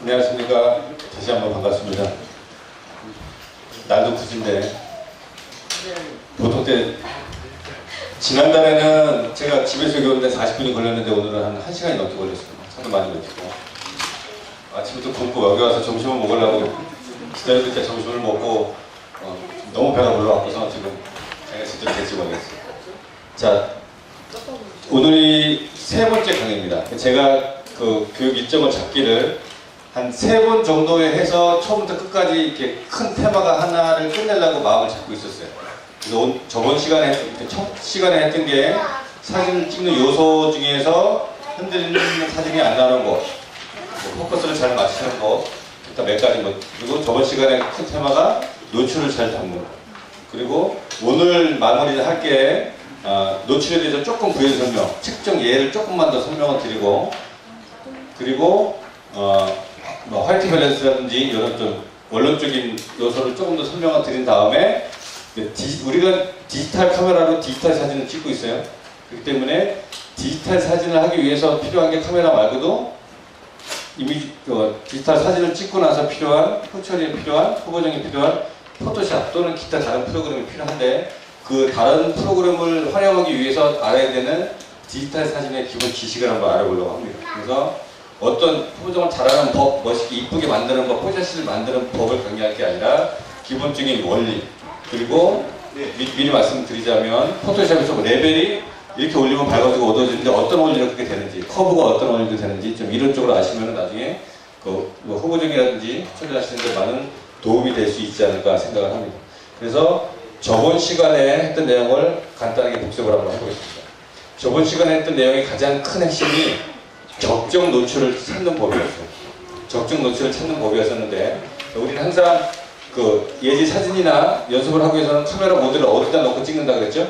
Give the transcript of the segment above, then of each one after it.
안녕하십니까. 다시 한번 반갑습니다. 날도 굳은데 보통 때 지난달에는 제가 집에서 여기 오는데 40분이 걸렸는데 오늘은 한 1시간이 넘게 걸렸습니다. 차도 많이 걸리고 아침부터 굶고 여기 와서 점심을 먹으려고 기다리고 있다 점심을 먹고 너무 배가 불러갖고서 지금 제가 진짜 될지 모르겠어요. 자, 오늘이 세 번째 강의입니다. 제가 그 교육 일정을 잡기를 한 3번 정도에 해서 처음부터 끝까지 이렇게 큰 테마가 하나를 끝내려고 마음을 잡고 있었어요. 그래서 저번 시간에, 첫 시간에 했던 게 사진을 찍는 요소 중에서 흔들리는 사진이 안 나오는 거, 포커스를 잘 맞추는 거, 일단 몇 가지 뭐, 그리고 저번 시간에 큰 테마가 노출을 잘 담는 거. 그리고 오늘 마무리를 할 게 노출에 대해서 조금 부연 설명, 측정 예를 조금만 더 설명을 드리고, 그리고 화이트 밸런스라든지 이런 좀 원론적인 요소를 조금 더 설명을 드린 다음에 우리가 디지털 카메라로 디지털 사진을 찍고 있어요. 그렇기 때문에 디지털 사진을 하기 위해서 필요한 게 카메라 말고도 디지털 사진을 찍고 나서 필요한 후처리에 필요한 후보정이 필요한 포토샵 또는 기타 다른 프로그램이 필요한데 그 다른 프로그램을 활용하기 위해서 알아야 되는 디지털 사진의 기본 지식을 한번 알아보려고 합니다. 그래서 어떤 포장을 잘하는 법, 멋있게 이쁘게 만드는 법, 포샷을 만드는 법을 강의할 게 아니라 기본적인 원리, 그리고 미리 말씀드리자면 포토샵에서 레벨이 이렇게 올리면 밝아지고 어두워지는데 어떤 원리로 그렇게 되는지, 커브가 어떤 원리로 되는지 좀 이론적으로 아시면 나중에 그 후보정이라든지 처리하시는 데 많은 도움이 될 수 있지 않을까 생각을 합니다. 그래서 저번 시간에 했던 내용을 간단하게 복습을 한번 해보겠습니다. 저번 시간에 했던 내용의 가장 큰 핵심이 적정 노출을 찾는 법이었어요. 적정 노출을 찾는 법이었었는데 우리는 항상 그 예지 사진이나 연습을 하기 위해서는 카메라 모드를 어디다 놓고 찍는다 그랬죠?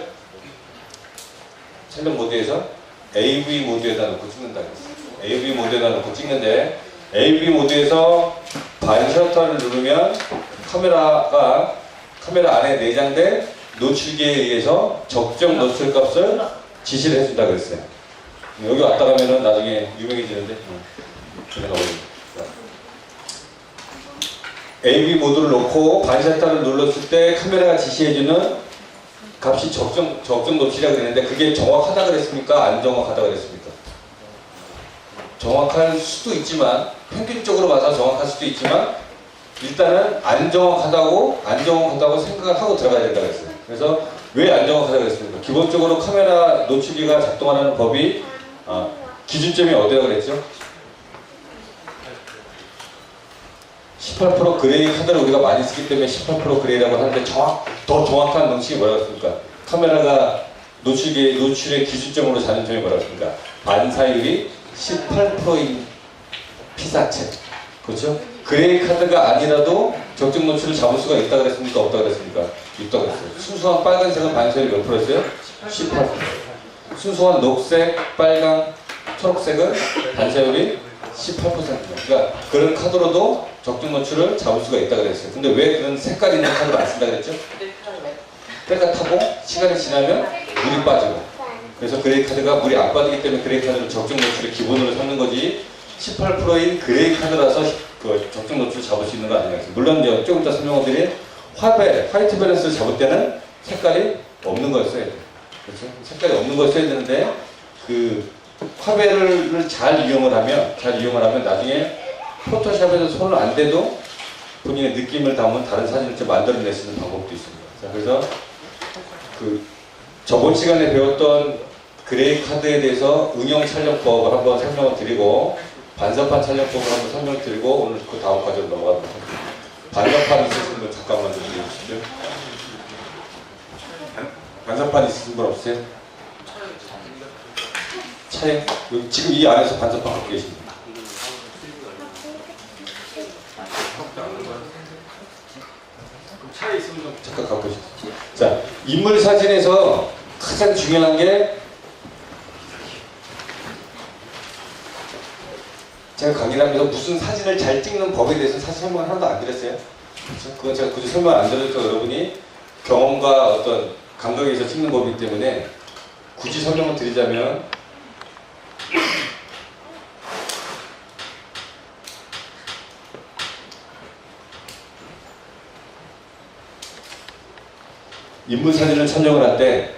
촬영 모드에서 AV 모드에다 놓고 찍는다 그랬어요. AV 모드에다 놓고 찍는데 AV 모드에서 반 셔터를 누르면 카메라 안에 내장된 노출기에 의해서 적정 노출 값을 지시를 해준다 그랬어요. 여기 왔다 가면은 나중에 유명해지는데 AV 모드를 놓고 반샷타를 눌렀을 때 카메라가 지시해주는 값이 적정 노출이라고 그랬는데 그게 정확하다 그랬습니까? 안 정확하다 그랬습니까? 정확할 수도 있지만 평균적으로 봐서 정확할 수도 있지만 일단은 안 정확하다고 생각을 하고 들어가야 된다 그랬어요. 그래서 왜 안 정확하다 그랬습니까? 기본적으로 카메라 노출기가 작동하는 법이 기준점이 어디라고 그랬죠? 18% 그레이 카드를 우리가 많이 쓰기 때문에 18% 그레이라고 하는데 더 정확한 명칭이 뭐라고 했습니까? 카메라가 노출의 기준점으로 잡는 점이 뭐라고 했습니까? 반사율이 18%인 피사체. 그렇죠? 그레이 카드가 아니라도 적정 노출을 잡을 수가 있다 그랬습니까? 없다 그랬습니까? 있다 그랬어요. 순수한 빨간색은 반사율이 몇 프로였어요? 18%. 순수한 녹색, 빨강, 초록색은 반사율이 18%. 그러니까 그런 카드로도 적정 노출을 잡을 수가 있다 그랬어요. 근데 왜 그런 색깔 있는 카드를 안 쓴다 그랬죠? 때가 타고 시간이 지나면 물이 빠지고. 그래서 그레이 카드가 물이 안 빠지기 때문에 그레이 카드를 적정 노출의 기본으로 삼는 거지 18%인 그레이 카드라서 그 적정 노출을 잡을 수 있는 거 아니겠어요? 물론 이제 조금 이따 설명을 드린 화이트 밸런스를 잡을 때는 색깔이 없는 걸 써야 돼요. 그렇죠? 색깔이 없는 걸 써야 되는데 그 화벨을 잘 이용을 하면 나중에 포토샵에서 손을 안 대도 본인의 느낌을 담은 다른 사진을 좀 만들어낼 수 있는 방법도 있습니다. 자, 그래서 그 저번 시간에 배웠던 그레이 카드에 대해서 응용 촬영법을 한번 설명을 드리고 반사판 촬영법을 한번 설명을 드리고 오늘 그 다음 과제로 넘어가도록 합니다. 반사판 있으신 분 잠깐만 좀 해주시죠. 반사판 있으신 분 없으세요? 차에 지금 이 안에서 반사판 갖고 계십니다. 차에 있으면 좀 잠깐 갖고 계십시오. 자, 인물 사진에서 가장 중요한 게 제가 강의를 하면서 무슨 사진을 잘 찍는 법에 대해서 사실 설명을 하나도 안 드렸어요. 그렇죠? 그건 제가 굳이 설명 안 드려도 여러분이 경험과 어떤 감각에서 찍는 법이기 때문에 굳이 설명을 드리자면 인물 사진을 촬영을 할 때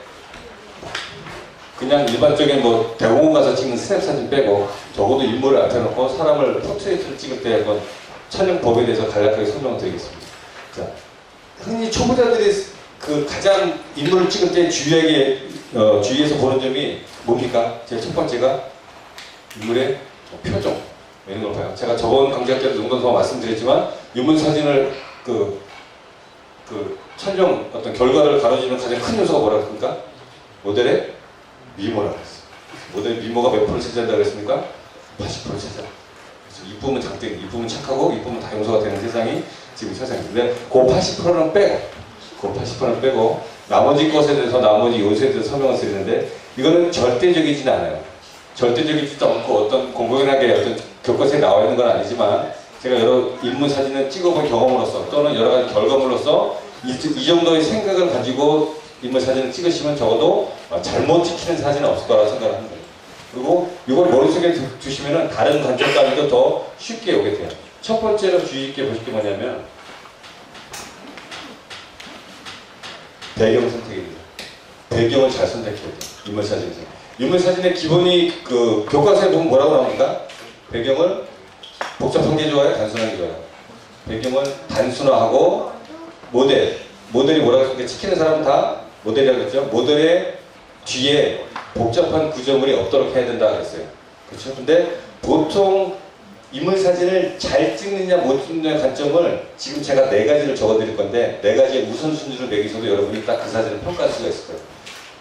그냥 일반적인 뭐 대공원 가서 찍는 스냅 사진 빼고 적어도 인물을 앞에 놓고 사람을 포트레이트를 찍을 때 한번 촬영법에 대해서 간략하게 설명을 드리겠습니다. 자, 흔히 초보자들이 그 가장 인물을 찍을 때 주위에서 보는 점이 뭡니까? 제일 첫 번째가 인물의 표정 이런 걸 봐요. 제가 저번 강좌 때도 농담삼아 말씀드렸지만 인물 사진을 그 촬영 어떤 결과를 가로지는 가장 큰 요소가 뭐라 그랬습니까? 모델의 미모라고 했어요. 모델의 미모가 몇 프로 차지한다고 했습니까? 80% 차지한다. 그래서 이쁘면 장땡, 이쁘면 착하고 이쁘면 다 용서가 되는 세상이 지금 세상인데 그 80%는 빼고 나머지 것에 대해서 나머지 요소에 대해서 설명을 드리는데 이거는 절대적이진 않아요. 절대적이지도 않고 어떤 공공연하게 어떤 교과서에 나와 있는 건 아니지만 제가 여러 인물 사진을 찍어본 경험으로서 또는 여러 가지 결과물로서 이 정도의 생각을 가지고 인물 사진을 찍으시면 적어도 잘못 찍히는 사진은 없을 거라고 생각을 합니다. 그리고 이걸 머릿속에 두시면 다른 관점까지도 더 쉽게 오게 돼요. 첫 번째로 주의 있게 보실 게 뭐냐면 배경 선택입니다. 배경을 잘 선택해야 돼요. 인물 사진에서. 인물 사진의 기본이 그 교과서에 보면 뭐라고 나옵니까? 배경을 복잡한 게 좋아요? 단순한 게 좋아요? 배경을 단순화하고 모델이 뭐라고 했습니까? 찍히는 사람은 다 모델이라고 했죠? 모델의 뒤에 복잡한 구조물이 없도록 해야 된다 그랬어요. 그렇죠? 근데 보통 인물 사진을 잘 찍느냐 못 찍느냐의 관점을 지금 제가 4가지를 적어드릴 건데 4가지의 우선순위를 매기셔도 여러분이 딱 그 사진을 평가할 수가 있을 거예요.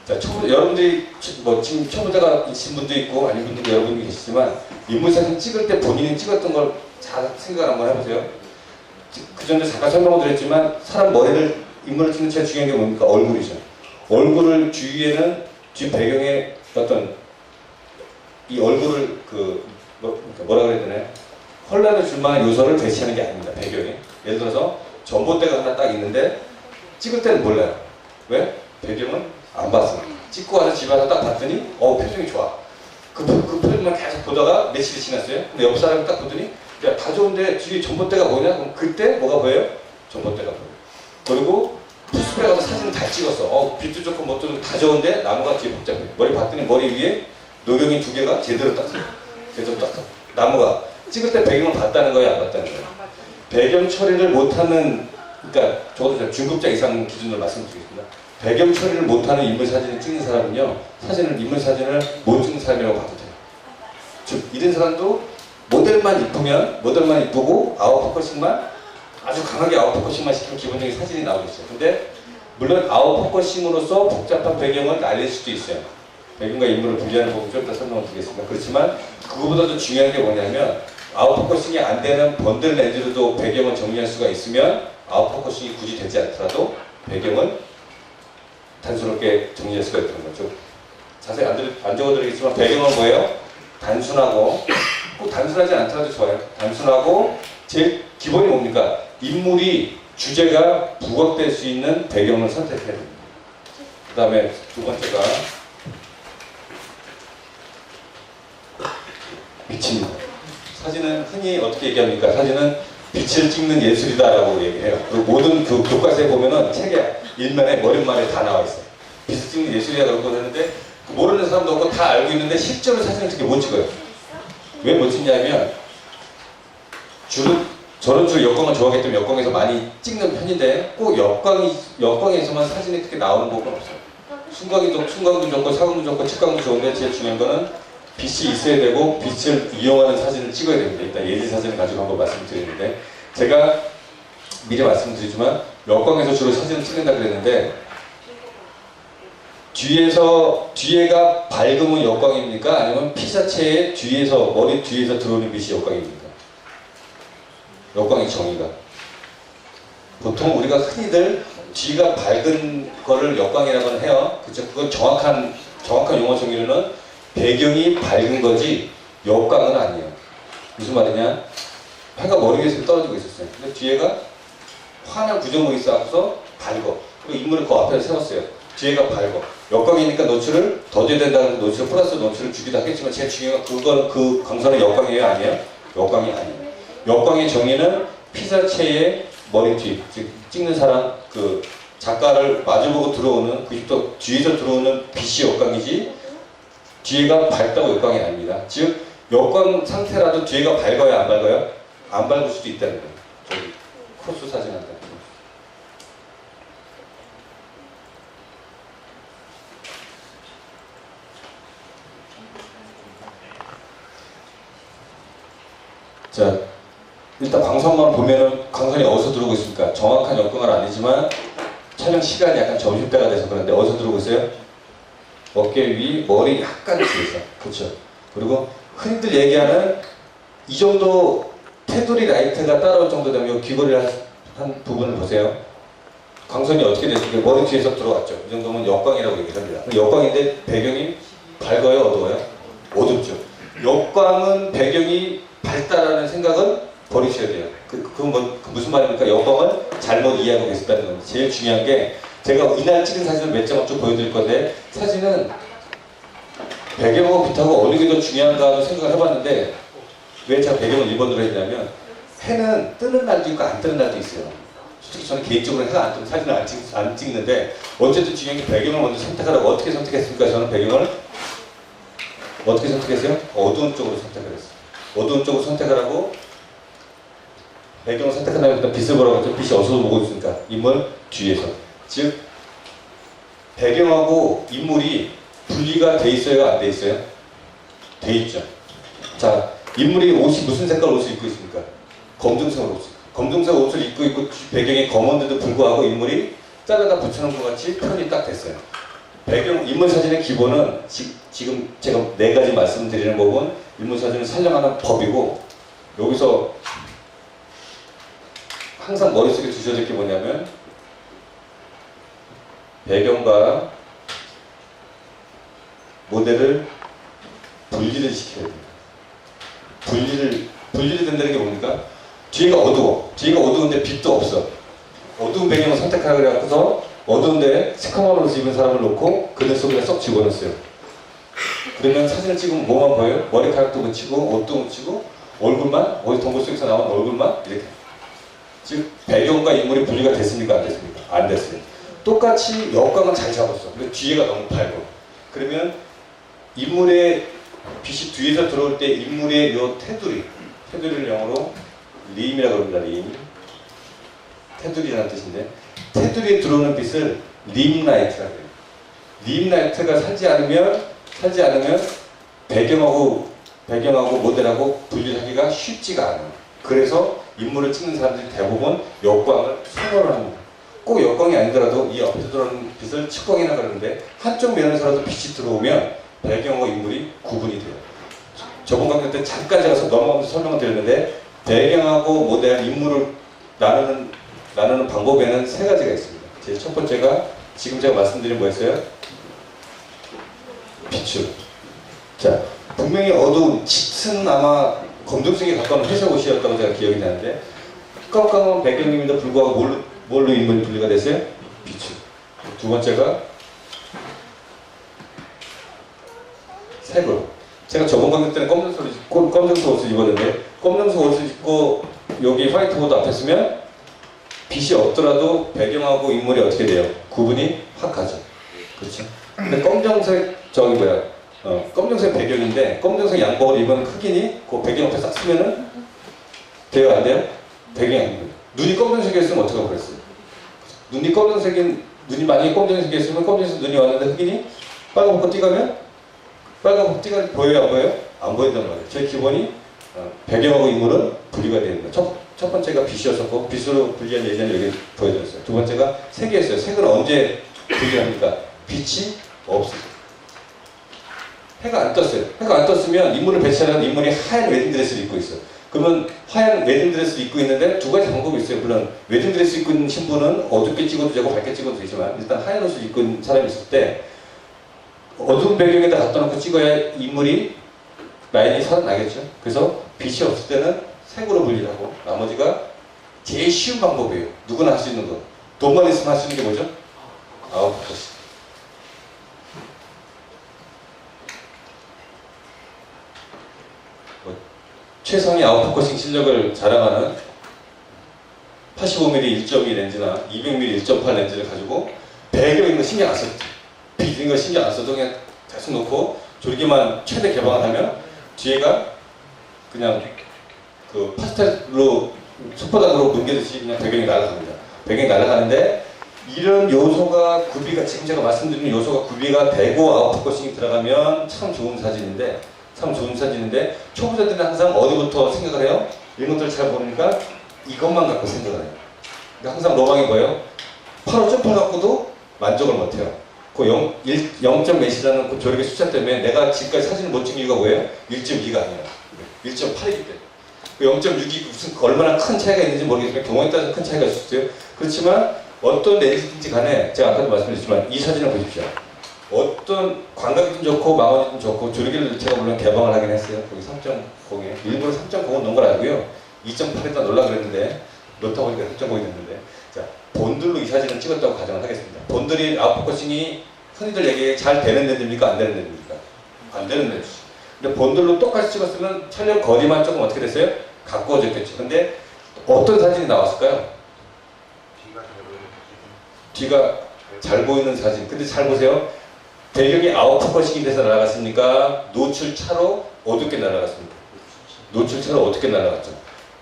자, 여러분들이 뭐 지금 초보자가 있으신 분도 있고 아닌 분들도 여러분이 계시지만 인물 사진 찍을 때 본인이 찍었던 걸 잘 생각을 한번 해보세요. 그 전에 잠깐 설명을 드렸지만 사람 머리를 인물을 찍는 제일 중요한 게 뭡니까? 얼굴이죠. 얼굴을 주위에는 뒤 배경에 어떤 이 얼굴을 뭐라 그래야 되나요? 혼란을 줄 만한 요소를 배치하는 게 아닙니다. 배경이. 예를 들어서 전봇대가 하나 딱 있는데 찍을 때는 몰라요. 왜? 배경은 안 봤어. 찍고 와서 집에 와서 딱 봤더니 표정이 좋아. 그 표정만 계속 보다가 며칠이 지났어요. 근데 옆 사람이 딱 보더니 야, 다 좋은데 뒤에 전봇대가 뭐냐? 그럼 그때 뭐가 보여요? 전봇대가 보여요. 그리고 푸스에 가서 사진을 다 찍었어. 빛도 좋고 뭣도 좋고 다 좋은데 나무가 뒤에 복잡해. 머리 봤더니 머리 위에 노경이 2개가 제대로 딱 나무가 찍을 때 배경을 봤다는 거예요? 안 봤다는 거예요? 배경 처리를 못하는 그러니까 적어도 중급자 이상 기준으로 말씀드리겠습니다. 배경 처리를 못하는 인물 사진을 찍는 사람은요 인물 사진을 못 찍는 사람이라고 봐도 돼요. 즉 이런 사람도 모델만 이쁘고 아웃포커싱만 아주 강하게 아웃포커싱만 시키면 기본적인 사진이 나오겠어요. 근데 물론 아웃포커싱으로서 복잡한 배경을 날릴 수도 있어요. 배경과 인물을 분리하는 부분 좀 이따 설명을 드리겠습니다. 그렇지만 그거보다도 중요한 게 뭐냐면 아웃포커싱이 안 되는 번들 렌즈로도 배경을 정리할 수가 있으면 아웃포커싱이 굳이 되지 않더라도 배경을 단순하게 정리할 수가 있다는 거죠. 자세히 안 적어드리겠지만 배경은 뭐예요? 단순하고 꼭 단순하지 않더라도 좋아요. 단순하고 제일 기본이 뭡니까? 인물이 주제가 부각될 수 있는 배경을 선택해야 됩니다. 그 다음에 두 번째가 빛입니다. 사진은 흔히 어떻게 얘기합니까? 사진은 빛을 찍는 예술이다라고 얘기해요. 모든 교과서에 보면은 책에 일면에 머릿말에 다 나와 있어요. 빛을 찍는 예술이다 그러고 하는데 모르는 사람도 없고 다 알고 있는데 실제로 사진을 특히 못 찍어요. 왜 못 찍냐면 저는 주로 역광을 좋아하기 때문에 역광에서 많이 찍는 편인데 꼭 역광에서만 사진이 그렇게 나오는 법은 없어요. 순광도 좋고 사광도 좋고 측광도 좋은데 제일 중요한 거는 빛이 있어야 되고 빛을 이용하는 사진을 찍어야 됩니다. 일단 예지 사진을 가지고 한번 말씀드리는데 제가 미리 말씀드리지만 역광에서 주로 사진을 찍는다 그랬는데 뒤에가 밝으면 역광입니까? 아니면 피사체의 머리 뒤에서 들어오는 빛이 역광입니까? 역광의 정의가. 보통 우리가 흔히들 뒤가 밝은 거를 역광이라고 해요. 그쵸? 그건 정확한 용어 정의로는 배경이 밝은 거지 역광은 아니에요. 무슨 말이냐? 해가 머리 위에서 떨어지고 있었어요. 근데 뒤에가 환한 구조물이 있어서 밝어. 그리고 인물을 그 앞에 세웠어요. 뒤에가 밝어. 역광이니까 노출을 더 줘야 된다는 노출 플러스 노출을 주기도 하겠지만 제일 중요한 건 그 광선은 역광이에요? 아니에요? 역광이 아니에요. 역광의 정의는 피사체의 머리 뒤, 즉 찍는 사람 작가를 마주보고 들어오는, 또 뒤에서 들어오는 빛이 역광이지 뒤에가 밝다고 역광이 아닙니다. 즉 역광 상태라도 뒤에가 밝아요, 안 밝아요? 안 밝을 수도 있다는 거예요. 저기 코스 사진 한다. 자, 일단 광선만 보면은 광선이 어디서 들어오고 있습니까? 정확한 역광은 아니지만 촬영 시간이 약간 점심때가 돼서 그런데 어디서 들어오고 있어요? 어깨 위, 머리 약간 뒤에서. 그렇죠. 그리고 흔히들 얘기하는 이 정도 테두리 라이트가 따라올 정도 되면 이 귀걸이를 한 부분을 보세요. 광선이 어떻게 됐을까요? 머리 뒤에서 들어왔죠. 이 정도면 역광이라고 얘기합니다. 역광인데 배경이 밝아요, 어두워요? 어둡죠. 역광은 배경이 밝다라는 생각은 버리셔야 돼요. 무슨 말입니까? 역광을 잘못 이해하고 계셨다는 겁니다. 제일 중요한 게 제가 이날 찍은 사진을 몇 장을 쭉 보여드릴 건데 사진은 배경하고 빛하고 어느 게 더 중요한가 생각을 해봤는데 왜 제가 배경을 1번으로 했냐면 해는 뜨는 날도 있고 안 뜨는 날도 있어요. 솔직히 저는 개인적으로 해가 안 뜨면 사진을 안 찍는데 어쨌든 중요한 게 배경을 먼저 선택하라고. 어떻게 선택했습니까? 저는 배경을 어떻게 선택했어요? 어두운 쪽으로 선택을 했어요. 어두운 쪽으로 선택을 하고 배경을 선택한 다음에 일단 빛을 보라고 했죠. 빛이 어디서 보고 있습니까? 인물 뒤에서. 즉 배경하고 인물이 분리가 돼 있어요? 안 돼 있어요? 돼 있죠. 자, 인물이 무슨 색깔 옷을 입고 있습니까? 검정색 옷. 검정색 옷을 입고 있고 배경이 검은데도 불구하고 인물이 잘라다 붙여놓은 것 같이 표현이 딱 됐어요. 배경 인물 사진의 기본은 지금 제가 4가지 말씀드리는 법은 인물 사진을 촬영하는 법이고 여기서 항상 머릿속에 두셔야 될 게 뭐냐면 배경과 모델을 분리를 시켜야 됩니다. 분리를 된다는 게 뭡니까? 뒤가 어두워. 뒤가 어두운데 빛도 없어. 어두운 배경을 선택하라 그래갖고서 어두운데 새카만 옷을 입은 사람을 놓고 그들 속에 쏙 집어넣었어요. 그러면 사진을 찍으면 뭐만 보여요? 머리카락도 묻히고 옷도 묻히고 얼굴만, 어디 동굴 속에서 나온 얼굴만 이렇게. 즉 배경과 인물이 분리가 됐습니까? 안 됐습니까? 안 됐어요. 똑같이 역광은 잘 잡았어. 근데 뒤에가 너무 밝고. 그러면 인물의 빛이 뒤에서 들어올 때 인물의 요 테두리를 영어로 림이라고 합니다. 림. 테두리라는 뜻인데 테두리에 들어오는 빛을 림라이트라고 해요. 림라이트가 살지 않으면 배경하고 모델하고 분리하기가 쉽지가 않아요. 그래서 인물을 찍는 사람들이 대부분 역광을 선호를 합니다. 꼭 역광이 아니더라도 이 옆에서 들어오는 빛을 측광이라 그러는데 한쪽 면에서라도 빛이 들어오면 배경과 인물이 구분이 돼요. 저번 강의 때 잠깐 제가 넘어가면서 설명을 드렸는데 배경하고 모델, 인물을 나누는 방법에는 3가지가 있습니다. 제일 첫 번째가 지금 제가 말씀드린 뭐였어요? 비추. 자, 분명히 어두운 짙은 아마 검정색에 가까운 회색 옷이었다고 제가 기억이 나는데 깜깜한 배경임에도 불구하고 뭘로 인물이 분리가 됐어요? 비추. 두 번째가 색으로. 제가 저번 강의 때는 검정색 옷을 입었는데 검정색 옷을 입고 여기 화이트보드 앞에 서면 빛이 없더라도 배경하고 인물이 어떻게 돼요? 구분이 확 가죠. 그렇죠? 근데 검정색 검정색 배경인데 검정색 양복을 입은 흑인이 그 배경 옆에 싹 쓰면은 돼요? 안 돼요? 배경이 아닙니다. 눈이 검정색이었으면 어떻게 그랬어요? 눈이 만약에 검정색이었으면 검정색 눈이 왔는데 흑인이 빨간복고 띠가면 빨간복 띠가 보여요? 안 보여요? 안 보인단 말이에요. 제 기본이 배경하고 인물은 분리가 되어 있는 거예요. 첫 번째가 빛이었었고 빛으로 분리한 예전에 여기 보여드렸어요. 두 번째가 색이었어요. 색은 언제 분리합니까? 빛이 없어요. 해가 안 떴어요. 해가 안 떴으면 인물을 배치하는 인물이 하얀 웨딩드레스를 입고 있어요. 그러면 하얀 웨딩드레스를 입고 있는데 2가지 방법이 있어요. 물론 웨딩드레스 입고 있는 신부는 어둡게 찍어도 되고 밝게 찍어도 되지만 일단 하얀 옷을 입고 있는 사람이 있을 때 어두운 배경에다 갖다 놓고 찍어야 인물이 라인이 살아나겠죠. 그래서 빛이 없을 때는 색으로 분리를 하고 나머지가 제일 쉬운 방법이에요. 누구나 할 수 있는 거. 돈만 있으면 할 수 있는 게 뭐죠? 아웃포커싱. 최상의 아웃포커싱 실력을 자랑하는 85mm 1.2 렌즈나 200mm 1.8 렌즈를 가지고 배경인 거 신경 안 써도 비즈인 거 신경 안 써도 그냥 대충 놓고 조리개만 최대 개방을 하면 뒤에가 그냥 그 파스텔로 슈퍼단으로 넘겨듯이 그냥 배경이 날아갑니다. 배경이 날아가는데 이런 요소가 구비가 지금 제가 말씀드린 요소가 구비가 되고 아웃포커싱이 들어가면 참 좋은 사진인데 초보자들은 항상 어디부터 생각을 해요? 이런 것들 잘 모르니까 이것만 갖고 생각을 해요. 그러니까 항상 로망이 뭐예요? 8호 점퍼 갖고도 만족을 못해요. 그 0점 몇이라는 그 조리개 숫자 때문에 내가 지금까지 사진을 못 찍은 이유가 뭐예요? 1.2가 아니에요. 1.8이기 때문에. 그 0.6이 무슨 얼마나 큰 차이가 있는지 모르겠지만 경우에 따라서 큰 차이가 있을 수 있어요. 그렇지만 어떤 렌즈든지 간에 제가 아까도 말씀드렸지만 이 사진을 보십시오. 어떤 광각이든 좋고 망원이든 좋고 조리개를 제가 물론 개방을 하긴 했어요. 거기 3.0에 일부러 3.0은 넣은 걸 알고요. 2.8에다 넣으려고 그랬는데 넣다 보니까 3.0이 됐는데 자 본들로 이 사진을 찍었다고 가정을 하겠습니다. 본들이 아웃포커싱이 흔히들 얘기해 잘 되는 렌즈입니까? 안 되는 렌즈입니까? 안 되는 렌즈. 근데 본들로 똑같이 찍었으면 촬영 거리만 조금 어떻게 됐어요? 가까워졌겠죠. 근데 어떤 사진이 나왔을까요? 뒤가 잘 보이는 사진. 근데 잘 보세요. 배경이 아웃포커싱이 돼서 날아갔습니까? 노출차로 어둡게 날아갔습니까? 노출차로 어둡게 날아갔죠.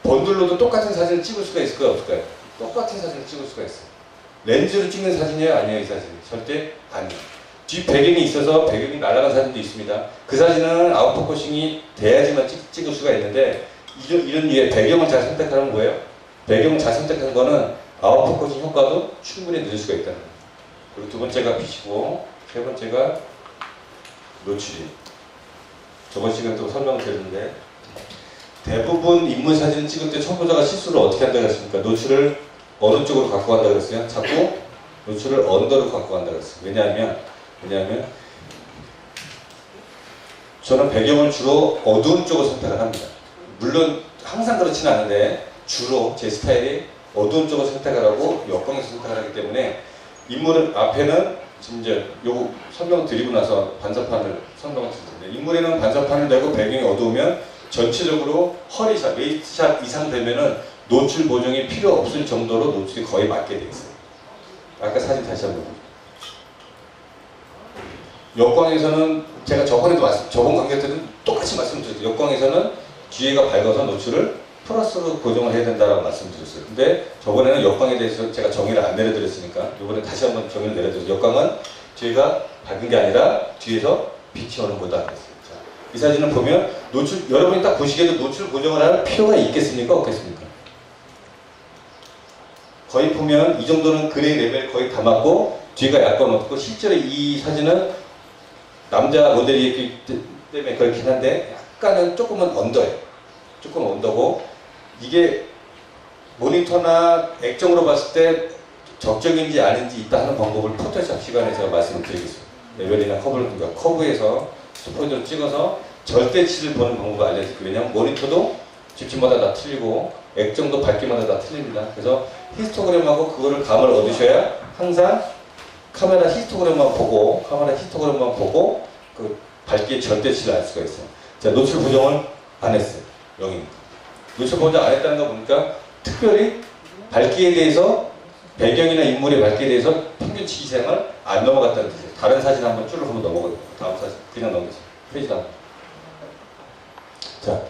번들로도 똑같은 사진을 찍을 수가 있을까요? 없을까요? 똑같은 사진을 찍을 수가 있어요. 렌즈로 찍는 사진이에요? 아니에요? 이 사진? 절대 아니에요. 뒤 배경이 있어서 배경이 날아간 사진도 있습니다. 그 사진은 아웃포커싱이 돼야지만 찍을 수가 있는데 이런 류의 배경을 잘 선택하는 거예요. 배경을 잘 선택하는 거는 아웃포커싱 효과도 충분히 늦을 수가 있다는 거예요. 그리고 두 번째가 빛이고 세 번째가 노출이. 저번 시간에 또 설명을 드렸는데 대부분 인물 사진을 찍을 때 초보자가 실수를 어떻게 한다고 했습니까? 노출을 어느 쪽으로 갖고 간다고 했어요? 자꾸 노출을 언더로 갖고 간다고 했어요. 왜냐하면 저는 배경을 주로 어두운 쪽을 선택을 합니다. 물론 항상 그렇지는 않은데 주로 제 스타일이 어두운 쪽을 선택을 하고 역광에서 선택을 하기 때문에 인물은 앞에는 지금 이제 요거 설명 드리고 나서 반사판을 설명을 드릴 텐데 인물에는 반사판을 내고 배경이 어두우면 전체적으로 허리샷, 웨이트샷 이상 되면은 노출 보정이 필요 없을 정도로 노출이 거의 맞게 돼 있어요. 아까 사진 다시 한번 보죠. 역광에서는 제가 저번 강좌 때는 똑같이 말씀드렸어요. 역광에서는 뒤에가 밝아서 노출을 플러스로 고정을 해야 된다라고 말씀드렸어요. 근데 저번에는 역광에 대해서 제가 정의를 안 내려드렸으니까 이번에 다시 한번 정의를 내려드렸어요. 역광은 뒤에가 밝은 게 아니라 뒤에서 빛이 오는 거다 그랬어요. 자, 이 사진을 보면 노출, 여러분이 딱 보시기에도 노출 고정을 할 필요가 있겠습니까? 없겠습니까? 거의 보면 이 정도는 그레이 레벨 거의 다 맞고 뒤가 약간 어둡고 실제로 이 사진은 남자 모델이기 때문에 그렇긴 한데 약간은 조금은 언더예요. 조금 언더고 이게 모니터나 액정으로 봤을 때 적정인지 아닌지 있다 하는 방법을 포토샵 시간에 제가 말씀을 드리겠습니다. 레벨이나 커브에서 스포이드로 찍어서 절대치를 보는 방법을 알려드릴게요. 왜냐하면 모니터도 집집마다 다 틀리고 액정도 밝기마다 다 틀립니다. 그래서 히스토그램하고 그거를 감을 얻으셔야 항상 카메라 히스토그램만 보고 그 밝기의 절대치를 알 수가 있어요. 자, 노출 보정을 안 했어요. 0입니다. 노출 보정 안 했다는 거 보니까 특별히 밝기에 대해서 배경이나 인물의 밝기에 대해서 평균치 이상을 안 넘어갔다는 뜻이에요. 다른 사진 한번 쭉 한번 넘어가요. 다음 사진 그냥 넘기세요. 페이지 다음. 자,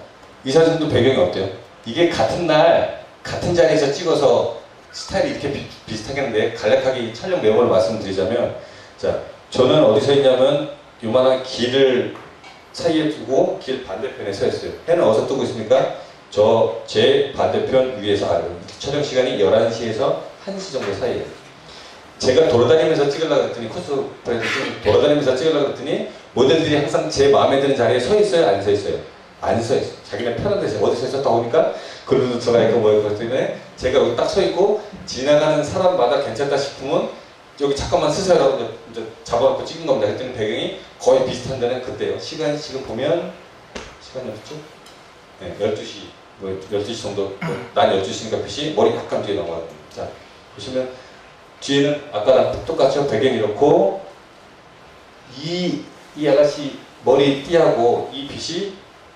이 사진도 배경이 어때요? 이게 같은 날 같은 자리에서 찍어서 스타일이 이렇게 비슷하겠는데 간략하게 촬영 내용을 말씀드리자면 자, 저는 어디 서 있냐면 요만한 길을 사이에 두고 길 반대편에 서 있어요. 해는 어디서 뜨고 있습니까? 제 반대편 위에서 아래로. 촬영 시간이 11시에서 1시 정도 사이에요. 제가 돌아다니면서 찍으려고 했더니 돌아다니면서 찍으려고 했더니 모델들이 항상 제 마음에 드는 자리에 서 있어요? 안 서 있어요? 안 서 있어요. 자기네 편한 데서 어디 서 있었다 보니까 그러도 들어가 있고 뭐 그랬더니 제가 여기 딱 서 있고 지나가는 사람마다 괜찮다 싶으면 여기 잠깐만 쓰세요라고 이제 잡아갖고 찍은 겁니다. 그랬더니 배경이 거의 비슷한 데는 그때요. 시간 지금 보면 시간이 어딨죠? 네, 12시 12시 정도 난 12시니까 빛이 머리 약간 뒤에 넘어가요. 자 보시면 뒤에는 아까랑 똑같죠? 배경이 이렇고 이 아가씨 머리 띠하고 이 빛이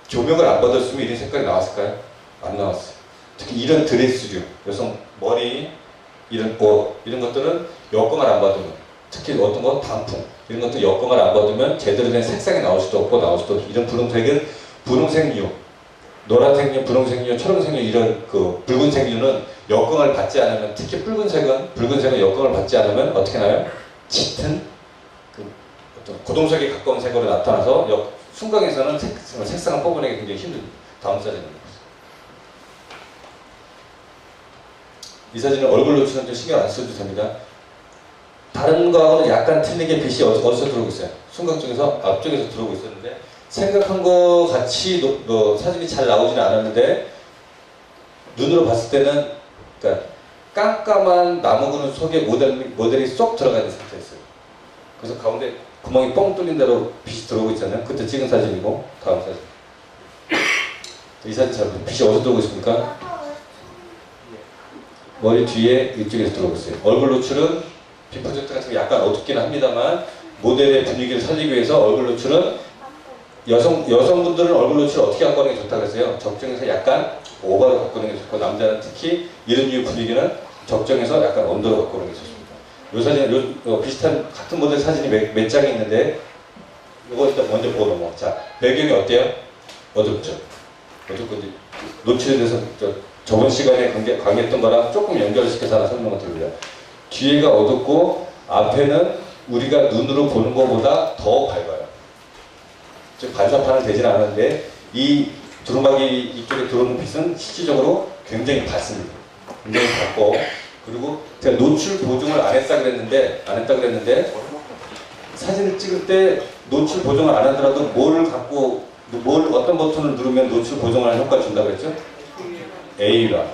조명을 안 받았으면 이런 색깔이 나왔을까요? 안 나왔어요. 특히 이런 드레스류, 여성 머리, 이런 옷, 이런 것들은 여광을 안 받으면, 특히 어떤 건 단풍, 이런 것도 여광을 안 받으면 제대로 된 색상이 나올 수도 없고 나올 수도 없고, 이런 분홍색은 분홍색류, 노란색류, 분홍색류, 초록색류, 이런 그 붉은색류는 여광을 받지 않으면, 특히 붉은색은 여광을 받지 않으면 어떻게 나요? 짙은 그 어떤 고동색에 가까운 색으로 나타나서 순간에서는 색상을 뽑아내기 굉장히 힘듭니다. 다음 사진입니다. 이 사진은 얼굴 노출은 좀 신경 안 써도 됩니다. 다른 거하고는 약간 틀리게 빛이 어디서 들어오고 있어요? 순각쪽에서 앞쪽에서 들어오고 있었는데, 생각한 거 같이 사진이 잘 나오지는 않았는데, 눈으로 봤을 때는 그러니까 깜깜한 나무 그늘 속에 모델이 쏙 들어가 있는 상태였어요. 그래서 가운데 구멍이 뻥 뚫린 대로 빛이 들어오고 있잖아요. 그때 찍은 사진이고, 다음 사진. 이 사진 잘 보세요. 빛이 어디서 들어오고 있습니까? 머리 뒤에 이쪽에서 들어오고 있어요. 얼굴 노출은 빛 프로젝트 같은 게 약간 어둡긴 합니다만, 모델의 분위기를 살리기 위해서 얼굴 노출은 여성분들은 얼굴 노출을 어떻게 갖고 가는 게 좋다고 했어요? 적정해서 약간 오버로 갖고 가는 게 좋고, 남자는 특히 이런 류의 분위기는 적정해서 약간 언더로 갖고 가는 게 좋습니다. 이 사진, 비슷한 같은 모델 사진이 몇 장이 있는데, 이거 일단 먼저 보고 넘어가. 자, 배경이 어때요? 어둡죠? 어둡고, 이제 노출에 대해서 저번 시간에 강의했던 거랑 조금 연결시켜서 하나 설명을 드립니다. 뒤에가 어둡고 앞에는 우리가 눈으로 보는 것보다 더 밝아요. 즉 반사판은 되진 않았는데, 이 두루마기 이쪽에 들어오는 빛은 실질적으로 굉장히 밝습니다. 굉장히 밝고, 그리고 제가 노출 보정을 안 했다 그랬는데 사진을 찍을 때 노출 보정을 안 하더라도 어떤 버튼을 누르면 노출 보정을 하는 효과를 준다고 그랬죠? A가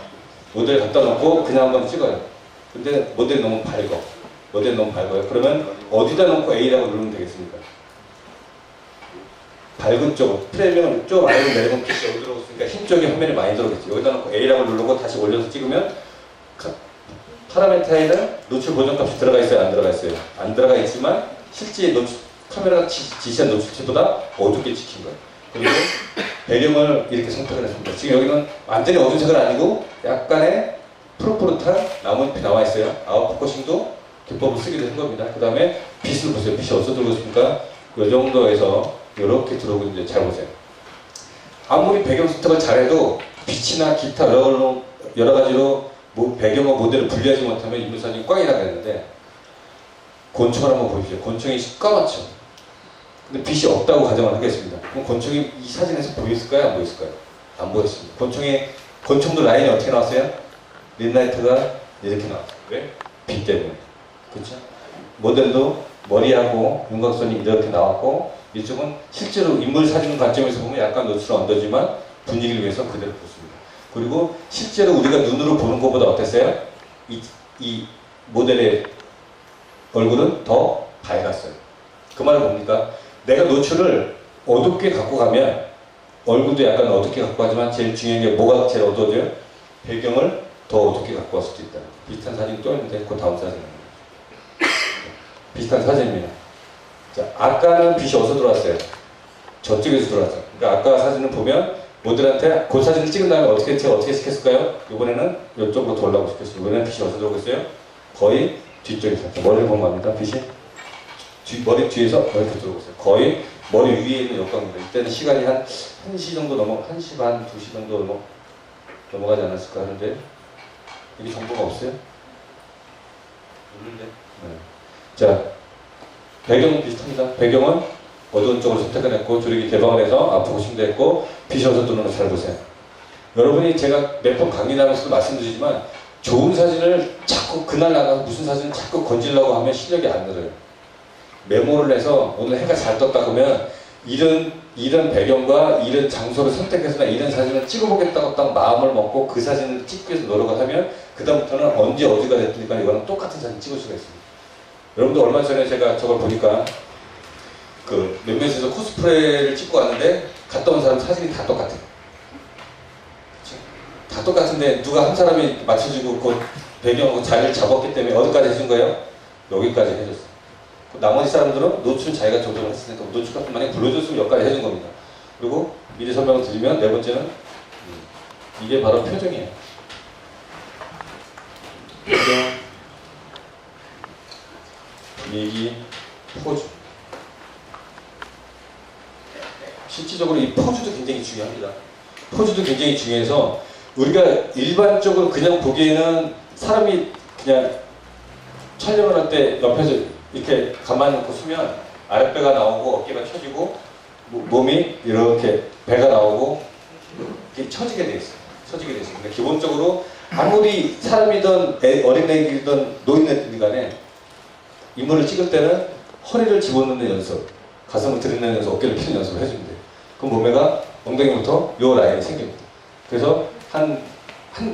모델 갖다 놓고 그냥 한번 찍어요. 근데 모델이 너무 밝아요. 그러면 어디다 놓고 A라고 누르면 되겠습니까? 밝은 쪽, 프레임을 좀 아래로 내리면 빛이 여기 들어오니까 흰 쪽에 화면이 많이 들어오겠지. 여기다 놓고 A라고 누르고 다시 올려서 찍으면 파라메타에는 노출 보정 값이 들어가 있어요? 안 들어가 있어요? 안 들어가 있지만 실제 카메라가 지시한 노출치보다 어둡게 찍힌 거예요. 그리고 배경을 이렇게 선택을 했습니다. 지금 여기는 완전히 어두운 색은 아니고 약간의 푸릇푸릇한 나뭇잎이 나와 있어요. 아웃포커싱도 기법을 쓰게 된 겁니다. 그 다음에 빛을 보세요. 빛이 어디서 들어오고 있습니까? 이 정도에서 이렇게 들어오고 있는데 잘 보세요. 아무리 배경 선택을 잘해도 빛이나 기타 여러 가지로 배경과 모델을 분리하지 못하면 이 사진이 꽝이 나가는데, 곤충을 한번 보십시오. 곤충이 까맣죠? 근데 빛이 없다고 가정을 하겠습니다. 그럼 곤충이 이 사진에서 보였을까요? 안 보였을까요? 안 보였습니다. 곤충도 라인이 어떻게 나왔어요? 린라이트가 이렇게 나왔어요. 왜? 빛 때문에. 그렇죠? 모델도 머리하고 윤곽선이 이렇게 나왔고, 이쪽은 실제로 인물 사진 관점에서 보면 약간 노출은 언더지만 분위기를 위해서 그대로 보습니다. 그리고 실제로 우리가 눈으로 보는 것보다 어땠어요? 이 모델의 얼굴은 더 밝았어요. 그 말은 뭡니까? 내가 노출을 어둡게 갖고 가면 얼굴도 약간 어둡게 갖고 가지만 제일 중요한 게 뭐가 제일 어두워져요? 배경을 더 어둡게 갖고 갈 수도 있다. 비슷한 사진이 또 있는데 그 다음 사진입니다. 비슷한 사진입니다. 자, 아까는 빛이 어디서 들어왔어요? 저쪽에서 들어왔어요. 그러니까 아까 사진을 보면 모델한테 그 사진을 찍은 다음에 어떻게 시켰을까요? 이번에는 이쪽으로 더 올라오고 시켰어요. 이번에는 빛이 어디서 들어오고 있어요? 거의 뒤쪽에서. 머리를 보면 합니다. 빛이 머리 뒤에서 이렇게 들어오고 있어요. 거의 머리 위에 있는 역광입니다. 이때는 시간이 한 1시 정도 1시 반, 2시 정도 넘어가지 않았을까 하는데, 여기 정보가 없어요? 없는데? 네. 자, 배경은 비슷합니다. 배경은 어두운 쪽으로 선택을 했고, 조리기 개방을 해서 앞으로 침대했고, 빛이 어디서 들어오는 거 잘 보세요. 여러분이 제가 몇 번 강의하면서도 말씀드리지만, 좋은 사진을 자꾸 그날 나가서 무슨 사진을 자꾸 건지려고 하면 실력이 안 늘어요. 메모를 해서 오늘 해가 잘 떴다 그러면 이런 배경과 이런 장소를 선택해서 나 이런 사진을 찍어보겠다고 딱 마음을 먹고 그 사진을 찍기 위해서 노력을 하면 그다음부터는 언제 어디가 됐으니까 이거는 똑같은 사진 찍을 수가 있습니다. 여러분들 얼마 전에 제가 저걸 보니까 그 몇몇에서 코스프레를 찍고 왔는데 갔다 온 사람 사진이 다 똑같아요. 그치? 다 똑같은데 누가 한 사람이 맞춰주고 그 배경하고 자리를 잡았기 때문에 어디까지 해준 거예요? 여기까지 해줬어요. 나머지 사람들은 노출 자기가 조절을 했으니까 노출 같은 만약에 불러줬으면 여기까지 해준 겁니다. 그리고 미리 설명을 드리면 네 번째는 이게 바로 표정이에요. 표정, 분위기, 포즈. 실질적으로 이 포즈도 굉장히 중요합니다. 포즈도 굉장히 중요해서 우리가 일반적으로 그냥 보기에는 사람이 그냥 촬영을 할 때 옆에서 이렇게 가만히 놓고 서면 아랫배가 나오고 어깨가 처지고 몸이 이렇게 배가 나오고 이렇게 처지게 돼 있어요. 처지게 돼 있어요. 근데 기본적으로 아무리 사람이든 어린애이든 노인이든 간에 인물을 찍을 때는 허리를 집어넣는 연습, 가슴을 들이는 연습, 어깨를 피는 연습을 해주면 돼요. 그럼 몸매가 엉덩이부터 요 라인이 생깁니다. 그래서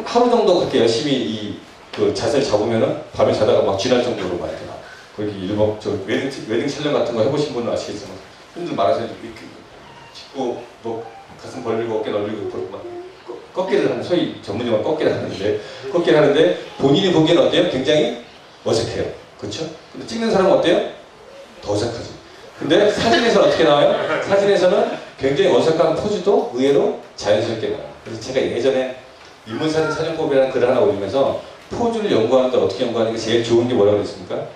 하루 정도 그렇게 열심히 그 자세를 잡으면은 밤에 자다가 막 쥐날 정도로 많이 나와. 거기 일본 웨딩 촬영 같은 거 해보신 분은 아시겠지만 흔들 말아서 이렇게 짚고 뭐 가슴 벌리고 어깨 넓리고 막 꺾기를 하는, 소위 전문용어로 꺾기를 하는데, 꺾기를 하는데 본인이 보기에는 어때요? 굉장히 어색해요. 그렇죠? 근데 찍는 사람은 어때요? 더 어색하죠. 근데 사진에서는 어떻게 나와요? 사진에서는 굉장히 어색한 포즈도 의외로 자연스럽게 나와요. 그래서 제가 예전에 인물사진 사진법이라는 글을 하나 올리면서 포즈를 연구하는데 어떻게 연구하는 게 제일 좋은 게 뭐라고 그랬습니까?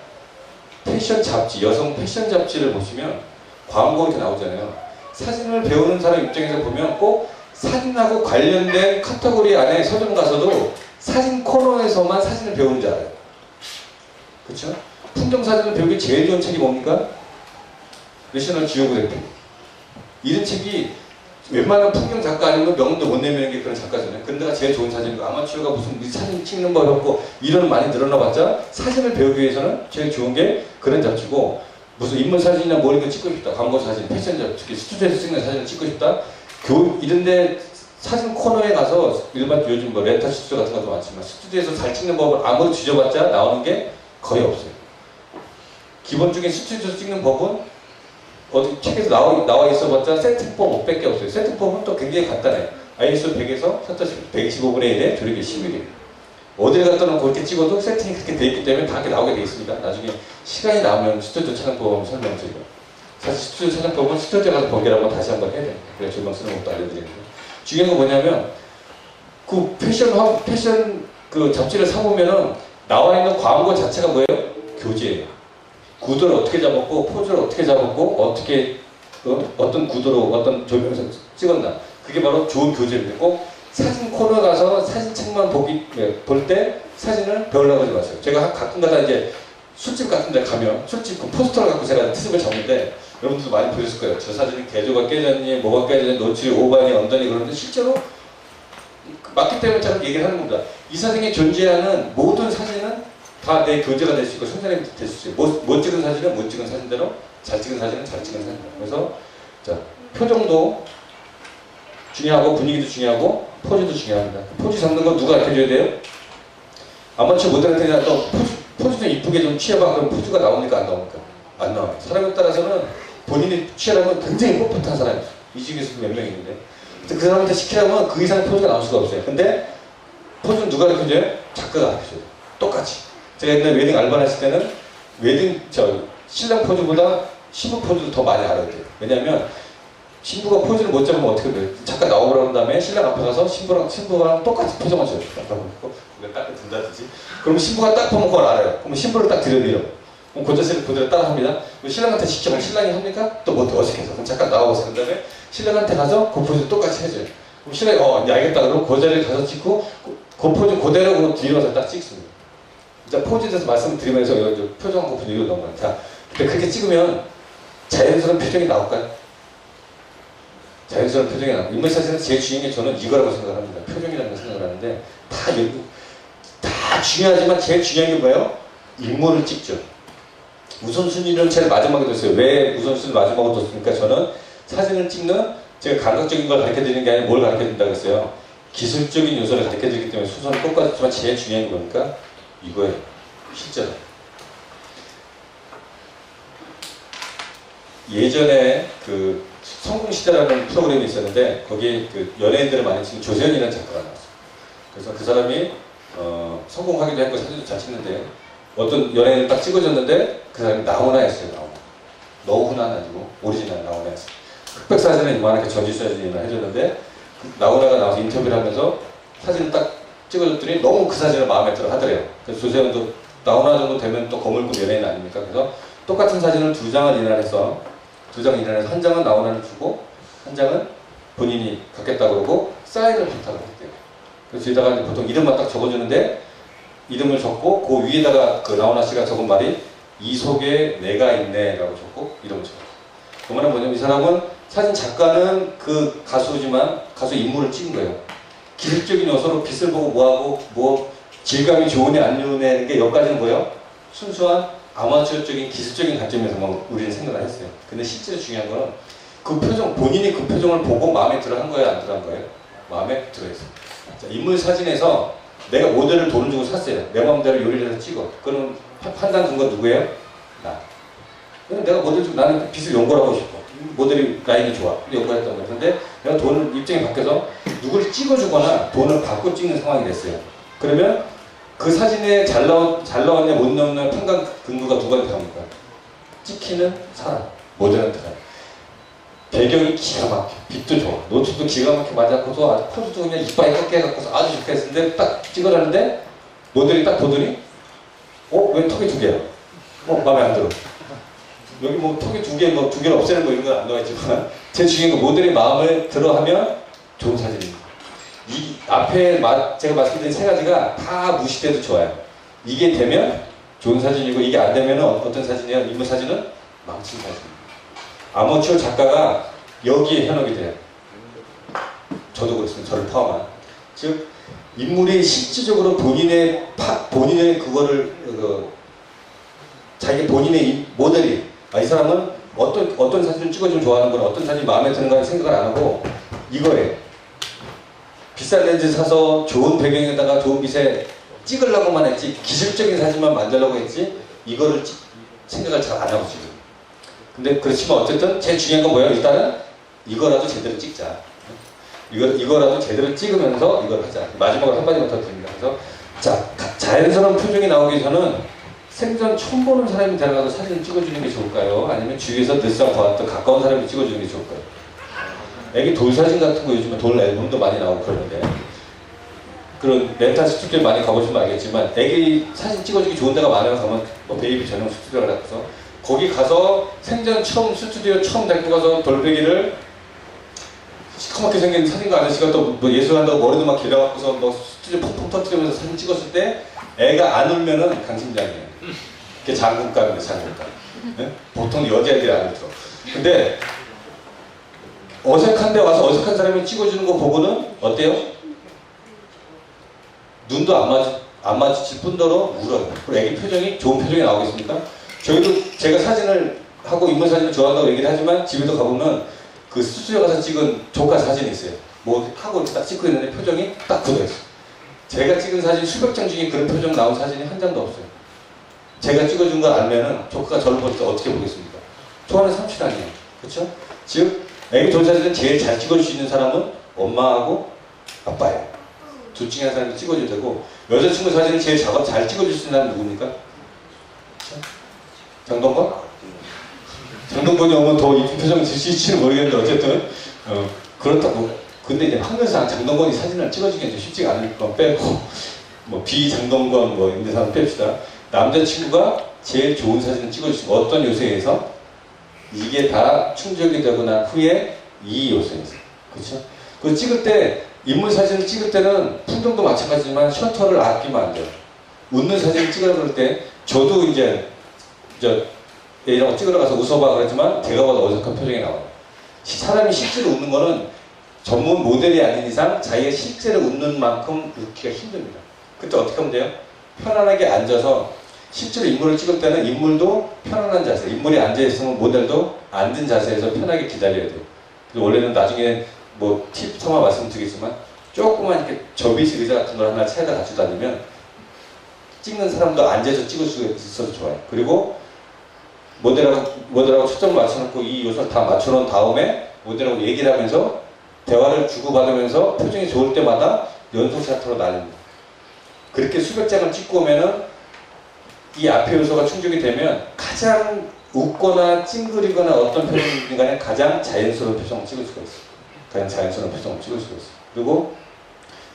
패션 잡지, 여성 패션 잡지를 보시면 광고 이렇게 나오잖아요. 사진을 배우는 사람 입장에서 보면 꼭 사진하고 관련된 카테고리 안에 서점 가서도 사진 코너에서만 사진을 배우는 줄 알아요. 그렇죠? 풍경사진을 배우기 제일 좋은 책이 뭡니까? 내셔널 지오그래피. 이런 책이 웬만한 풍경 작가 아니면 명도 못 내미는 게 그런 작가잖아요. 그런데가 제일 좋은 사진이고, 아마추어가 무슨 사진 찍는 거 어렵고 이런 많이 늘어나봤자 사진을 배우기 위해서는 제일 좋은 게 그런 잡지고, 무슨 인물 사진이나 뭘 이거 찍고 싶다, 광고 사진, 패션 잡지, 특히 스튜디오에서 찍는 사진을 찍고 싶다, 이런데 사진 코너에 가서 일반 요즘 뭐 렌터 스튜디오 같은 것도 많지만 스튜디오에서 잘 찍는 법을 아무리 뒤져봤자 나오는 게 거의 없어요. 기본적인 스튜디오에서 찍는 법은 어디 책에서 나와 있어봤자 세팅법 500개 없어요. 세팅법은 또 굉장히 간단해요. ISO 100에서 셔터 125분의 1에 조리기 11일. 어디를 갖다 놓고 그렇게 찍어도 세팅이 그렇게 돼 있기 때문에 다 이렇게 나오게 돼 있습니다. 나중에 시간이 나오면 스튜디오 촬영법 설명드려요. 사실 스튜디오 촬영법은 스튜디오 가서 번개를 한번 다시 한번 해야 돼요. 그래야 조명 쓰는 것도 알려드리는데, 중요한 건 뭐냐면 그 패션 그 잡지를 사보면은 나와 있는 광고 자체가 뭐예요? 교재예요. 구도를 어떻게 잡았고, 포즈를 어떻게 잡았고, 어떻게 어떤 구도로 어떤 조명에서 찍었나, 그게 바로 좋은 교재입니다. 꼭 사진 코너 가서 사진책만 볼 때 사진을 배우려고 하지 마세요. 제가 가끔가다 이제 술집 같은 데 가면 술집 그 포스터를 갖고 제가 트집을 잡는데 여러분들도 많이 보셨을 거예요. 저 사진은 개조가 깨졌니, 뭐가 깨졌니, 노출이 오버니, 언더니, 그러는데 실제로 맞기 때문에 제가 얘기를 하는 겁니다. 이 사진에 존재하는 모든 사진은 다 내 교재가 될 수 있고 생산이 될 수 있어요. 못 찍은 사진은 못 찍은 사진대로, 잘 찍은 사진은 잘 찍은 사진대로. 그래서 자, 표정도 중요하고 분위기도 중요하고 포즈도 중요합니다. 포즈 잡는 건 누가 가르쳐줘야 돼요? 아마추어 모델한테 또 포즈 좀 이쁘게 좀 취해봐. 그럼 포즈가 나옵니까? 안 나옵니까? 안 나와요. 사람에 따라서는 본인이 취하려면 굉장히 뻣뻣한 사람이 있어요. 이 중에서도 몇 명 있는데, 그 사람한테 시키려면 그 이상의 포즈가 나올 수가 없어요. 근데 포즈는 누가 가르쳐줘요? 작가가 가르쳐줘요. 똑같이. 제가 옛날에 웨딩 알바를 했을 때는 신랑 포즈보다 신부 포즈를 더 많이 알아야 돼요. 왜냐하면 신부가 포즈를 못 잡으면 어떻게 돼요? 잠깐 나오라고 한 다음에 신랑 앞에 가서 신부랑 똑같이 표정을 줘요. 딱 보고 딱 든다든지. 그럼 신부가 딱 보면 그걸 알아요. 그럼 신부를 딱 들여드려. 그럼 고자세를 그대로 따라 합니다. 신랑한테 시키면 신랑이 합니까? 또 뭐 어색해서. 그럼 잠깐 나와보세요. 그 다음에 신랑한테 가서 그 포즈 똑같이 해줘요. 그럼 신랑이 이제 알겠다. 그러면 그 자리를 가서 찍고 그 포즈 그대로 뒤로 가서 딱 찍습니다. 자, 포즈에 대해서 말씀드리면서 표정하고 분위기로 넘어가요. 자, 근데 그렇게 찍으면 자연스러운 표정이 나올까요? 자연스러운 표정이 나오고, 인물사진은 제일 중요한 게 저는 이거라고 생각을 합니다. 표정이라는 걸 생각을 하는데, 다 중요하지만 제일 중요한 게 뭐예요? 인물을 찍죠. 우선순위를 제일 마지막에 뒀어요. 왜 우선순위를 마지막으로 뒀습니까? 저는 사진을 찍는, 제가 감각적인 걸 가르쳐 드리는 게 아니라 뭘 가르쳐 드린다고 했어요? 기술적인 요소를 가르쳐 드리기 때문에 순서는 똑같지만 제일 중요한 게 뭡니까? 이거예요. 실제로. 예전에 그 성공시대라는 프로그램이 있었는데 거기에 그 연예인들을 많이 찍는 조세현이라는 작가가 나왔어요. 그래서 그 사람이 성공하기도 했고 사진도 잘 찍는데 어떤 연예인을 딱 찍어줬는데 그 사람이 나오나 했어요. 너우나 아니고 오리지널 나오나 했어요. 흑백 사진을 이만하게 전지 사진이나 해줬는데 나오나가 나와서 인터뷰를 하면서 사진을 딱 찍어줬더니 너무 그 사진을 마음에 들어 하더래요. 그래서 조세현도 나훈아 정도 되면 또 거물급 연예인 아닙니까? 그래서 똑같은 사진을 두 장을 인화해서 한 장은 나훈아를 주고 한 장은 본인이 갖겠다고 그러고 사인을 부탁을 했대요. 그래서 여기다가 보통 이름만 딱 적어주는데 이름을 적고 그 위에다가 그 나훈아 씨가 적은 말이 이 속에 내가 있네 라고 적고 이름을 적었어요. 그 말은 뭐냐면 이 사람은 사진 작가는 그 가수지만 가수 인물을 찍은 거예요. 기술적인 요소로 빛을 보고 뭐하고 뭐 질감이 좋으냐 안 좋으냐는 게 여기까지는 뭐예요? 순수한 아마추어적인 기술적인 관점에서만 우리는 생각을 했어요. 근데 실제로 중요한 거는 그 표정, 본인이 그 표정을 보고 마음에 들어 한 거예요? 안 들어 한 거예요? 마음에 들어 했어요. 자, 인물 사진에서 내가 모델을 돈을 주고 샀어요. 내 마음대로 요리를 해서 찍어. 그럼 판단 근거 누구예요? 나. 내가 모델 좀 나는 빛을 연구를 하고 싶어. 모델이 라인이 좋아. 연구했던 거예요. 근데 내가 돈을 입장이 바뀌어서 누구를 찍어주거나 돈을 받고 찍는 상황이 됐어요. 그러면 그 사진에 잘 나왔냐 못 나왔냐 판단 근거가 누구한테 갑니까? 찍히는 사람, 모델한테 가요. 배경이 기가 막혀. 빛도 좋아. 노트도 기가 막혀 맞았고서 아주 포즈도 그냥 이빨이 깎여 갖고서 아주 좋게 했는데 딱 찍어놨는데 모델이 딱 보더니 왜 턱이 두 개야? 마음에 안 들어. 여기 뭐 턱이 두 개, 뭐 두 개를 없애는 거 이런 건 안 나와 있지만 제일 중요한 거 모델이 마음에 들어 하면 좋은 사진입니다. 이 앞에 제가 말씀드린 세 가지가 다 무시돼도 좋아요. 이게 되면 좋은 사진이고 이게 안 되면 어떤 사진이에요? 인물 사진은 망친 사진입니다. 아마추어 작가가 여기에 현혹이 돼요. 저도 그렇습니다. 저를 포함한. 즉 인물이 실질적으로 본인의 그거를 자기 본인의 모델이 이 사람은 어떤 사진을 찍어주면 좋아하는 거나 어떤 사진이 마음에 드는가 생각을 안 하고 이거에 비싼 렌즈 사서 좋은 배경에다가 좋은 빛에 찍으려고만 했지 기술적인 사진만 만들려고 했지 이거를 생각을 잘 안 하고 지금. 근데 그렇지만 어쨌든 제일 중요한 건 뭐예요? 일단은 이거라도 제대로 찍자. 이거라도 제대로 찍으면서 이걸 하자. 마지막으로 한마디만 더 드립니다. 그래서 자연스러운 표정이 나오기 전은 생전 처음 보는 사람이 데려가서 사진을 찍어주는 게 좋을까요? 아니면 주위에서 늘상 봐왔던 가까운 사람이 찍어주는 게 좋을까요? 애기 돌사진 같은 거 요즘에 돌 앨범도 많이 나오고 그러는데 그런 렌탈 스튜디오 많이 가보시면 알겠지만 애기 사진 찍어주기 좋은 데가 많아요. 가면 뭐 베이비 전용 스튜디오를 갖고서 거기 가서 생전 스튜디오 처음 데리고 가서 돌베기를 시커멓게 생긴 사진가 아저씨가 또 뭐 예술한다고 머리도 막 길어갖고서 뭐 스튜디오 펑펑 터뜨리면서 사진 찍었을 때 애가 안 울면은 강심장이에요. 그게 장군감입니다. 장군감. 네? 보통 여자애들이 안 울죠. 근데 어색한데 와서 어색한 사람이 찍어주는 거 보고는 어때요? 눈도 안 마주칠 뿐더러 울어요. 그리고 애기 표정이 좋은 표정이 나오겠습니까? 저희도 제가 사진을 하고 인물 사진을 좋아한다고 얘기를 하지만 집에도 가보면 그 스튜디오 가서 찍은 조카 사진이 있어요. 뭐 하고 이렇게 딱 찍고 있는데 표정이 딱 굳어있어요. 제가 찍은 사진 수백 장 중에 그런 표정 나온 사진이 한 장도 없어요. 제가 찍어준 걸 알면은 조카가 저를 볼 때 어떻게 보겠습니까? 좋아하는 삼촌 아니에요. 그렇죠? 즉 애기 돌사진을 제일 잘 찍어줄 수 있는 사람은 엄마하고 아빠예요. 둘 중에 한 사람이 찍어줘야 되고 여자친구 사진을 제일 잘 찍어줄 수 있는 사람은 누굽니까? 장동건? 장동건이 오면 더 이쁜 표정을 질 수 있을지는 모르겠는데 어쨌든 그렇다고 근데 이제 항상 장동건이 사진을 찍어주기는 좀 쉽지가 않을 건 빼고 뭐 비장동건 뭐 이런 사람 뺍시다. 남자친구가 제일 좋은 사진을 찍어줄 수 있는 어떤 요소에서 이게 다 충족이 되고 난 후에 이 요소에서 그렇죠? 그 찍을 때 인물 사진을 찍을 때는 풍경도 마찬가지지만 셔터를 아끼면 안 돼요. 웃는 사진을 찍으려 그럴 때 저도 이제 이런 거 찍으러 가서 웃어봐 그랬지만 제가 봐도 어색한 표정이 나와요. 사람이 실제로 웃는 거는 전문 모델이 아닌 이상 자기가 실제로 웃는 만큼 웃기가 힘듭니다. 그때 어떻게 하면 돼요? 편안하게 앉아서 실제로 인물을 찍을 때는 인물도 편안한 자세, 인물이 앉아있으면 모델도 앉은 자세에서 편하게 기다려야 돼요. 원래는 나중에 뭐 팁 삼아 말씀드리겠지만 조그만 이렇게 접이식 의자 같은 걸 하나 차에다 가지고 다니면 찍는 사람도 앉아서 찍을 수 있어서 좋아요. 그리고 모델하고 초점을 맞춰놓고 이 요소를 다 맞춰놓은 다음에 모델하고 얘기를 하면서 대화를 주고받으면서 표정이 좋을 때마다 연속샷으로 나눕니다. 그렇게 수백 장을 찍고 오면은 이 앞의 요소가 충족이 되면 가장 웃거나 찡그리거나 어떤 표정이든 간에 가장 자연스러운 표정을 찍을 수가 있어요. 가장 자연스러운 표정을 찍을 수가 있어요. 그리고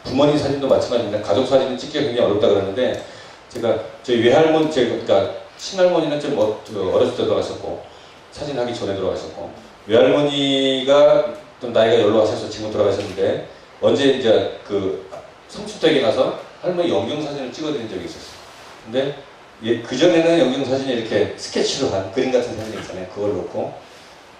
부모님 사진도 마찬가지입니다. 가족 사진을 찍기가 굉장히 어렵다 그러는데 제가 저희 외할머니, 그러니까 친할머니는 좀 어렸을 때 돌아가셨고 사진하기 전에 돌아가셨고 외할머니가 좀 나이가 연로하셔서 지금 돌아가셨는데 언제 이제 그 성춘댁에 가서 할머니 영경사진을 찍어드린 적이 있었어요. 근데 그전에는 영경사진이 이렇게 스케치로 한 그림 같은 사진이 있잖아요. 그걸 놓고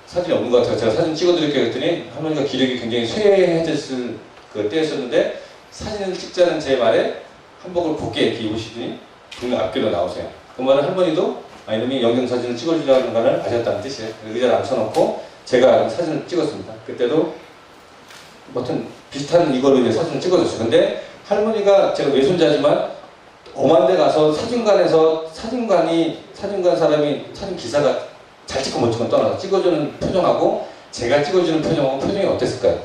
사진이 없는 것 같아서 제가 사진 찍어드릴게요 했더니 할머니가 기력이 굉장히 쇠해졌을 그 때였었는데 사진을 찍자는 제 말에 한복을 곱게 이렇게 입으시더니 동네 앞길로 나오세요. 그 말은 할머니도 이놈이 영경사진을 찍어주려는 걸 아셨다는 뜻이에요. 의자를 앉혀놓고 제가 사진을 찍었습니다. 그때도 아무튼 비슷한 이거로 이제 사진을 찍어줬어요. 근데 할머니가 제가 외손자지만 엄한 데 가서 사진관 사람이 사진 기사가 잘 찍고 못 찍고 떠나서 찍어주는 표정하고 제가 찍어주는 표정하고 표정이 어땠을까요?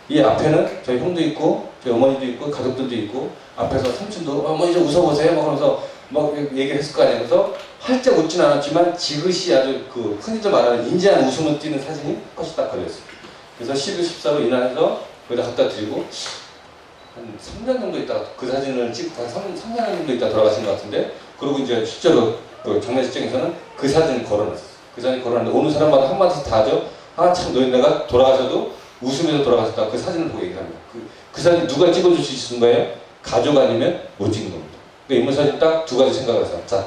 이 앞에는 저희 형도 있고 저희 어머니도 있고 가족들도 있고 앞에서 삼촌도 어머니 좀 웃어보세요 막 그러면서 막 얘기를 했을 거 아니에요. 그래서 활짝 웃진 않았지만 지그시 아주 그 흔히들 말하는 인지한 웃음을 띄는 사진이 컷이 딱 걸렸어요. 그래서 12, 14로 인하해서 거기다 갖다 드리고 한 3년 정도 있다가 그 사진을 찍고 한 3년 정도 있다가 돌아가신 것 같은데 그리고 이제 실제로 그 장례식장에서는 그 사진을 걸어놨어요. 그 사진을 걸어놨는데 오는 사람마다 한마디씩 다 하죠. 아 참 너희네가 돌아가셔도 웃으면서 돌아가셨다. 그 사진을 보고 얘기합니다. 그 사진 누가 찍어줄 수 있는 거예요? 가족 아니면 못 찍는 겁니다. 그러니까 인물 사진 딱 두 가지 생각을 해서 자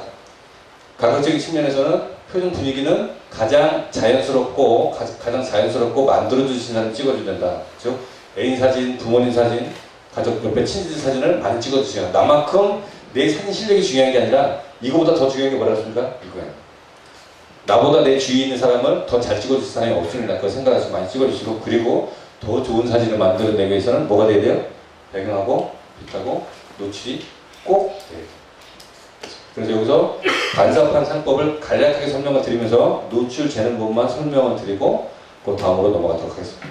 가격적인 측면에서는 표정 분위기는 가장 자연스럽고 만들어주신 사진 찍어줘야 된다. 즉 애인 사진, 부모님 사진, 가족 옆에 친지들 사진을 많이 찍어주세요. 나만큼 내 사진 실력이 중요한 게 아니라 이거보다 더 중요한 게 뭐라 했습니까? 이거예요. 나보다 내 주위에 있는 사람을 더 잘 찍어줄 사람이 없습니다. 그걸 생각해서 많이 찍어주시고 그리고 더 좋은 사진을 만들어내기 위해서는 뭐가 돼야 돼요? 배경하고 빛하고 노출이 꼭 돼요. 그래서 여기서 반사판 상법을 간략하게 설명을 드리면서 노출 재는 부분만 설명을 드리고 그 다음으로 넘어가도록 하겠습니다.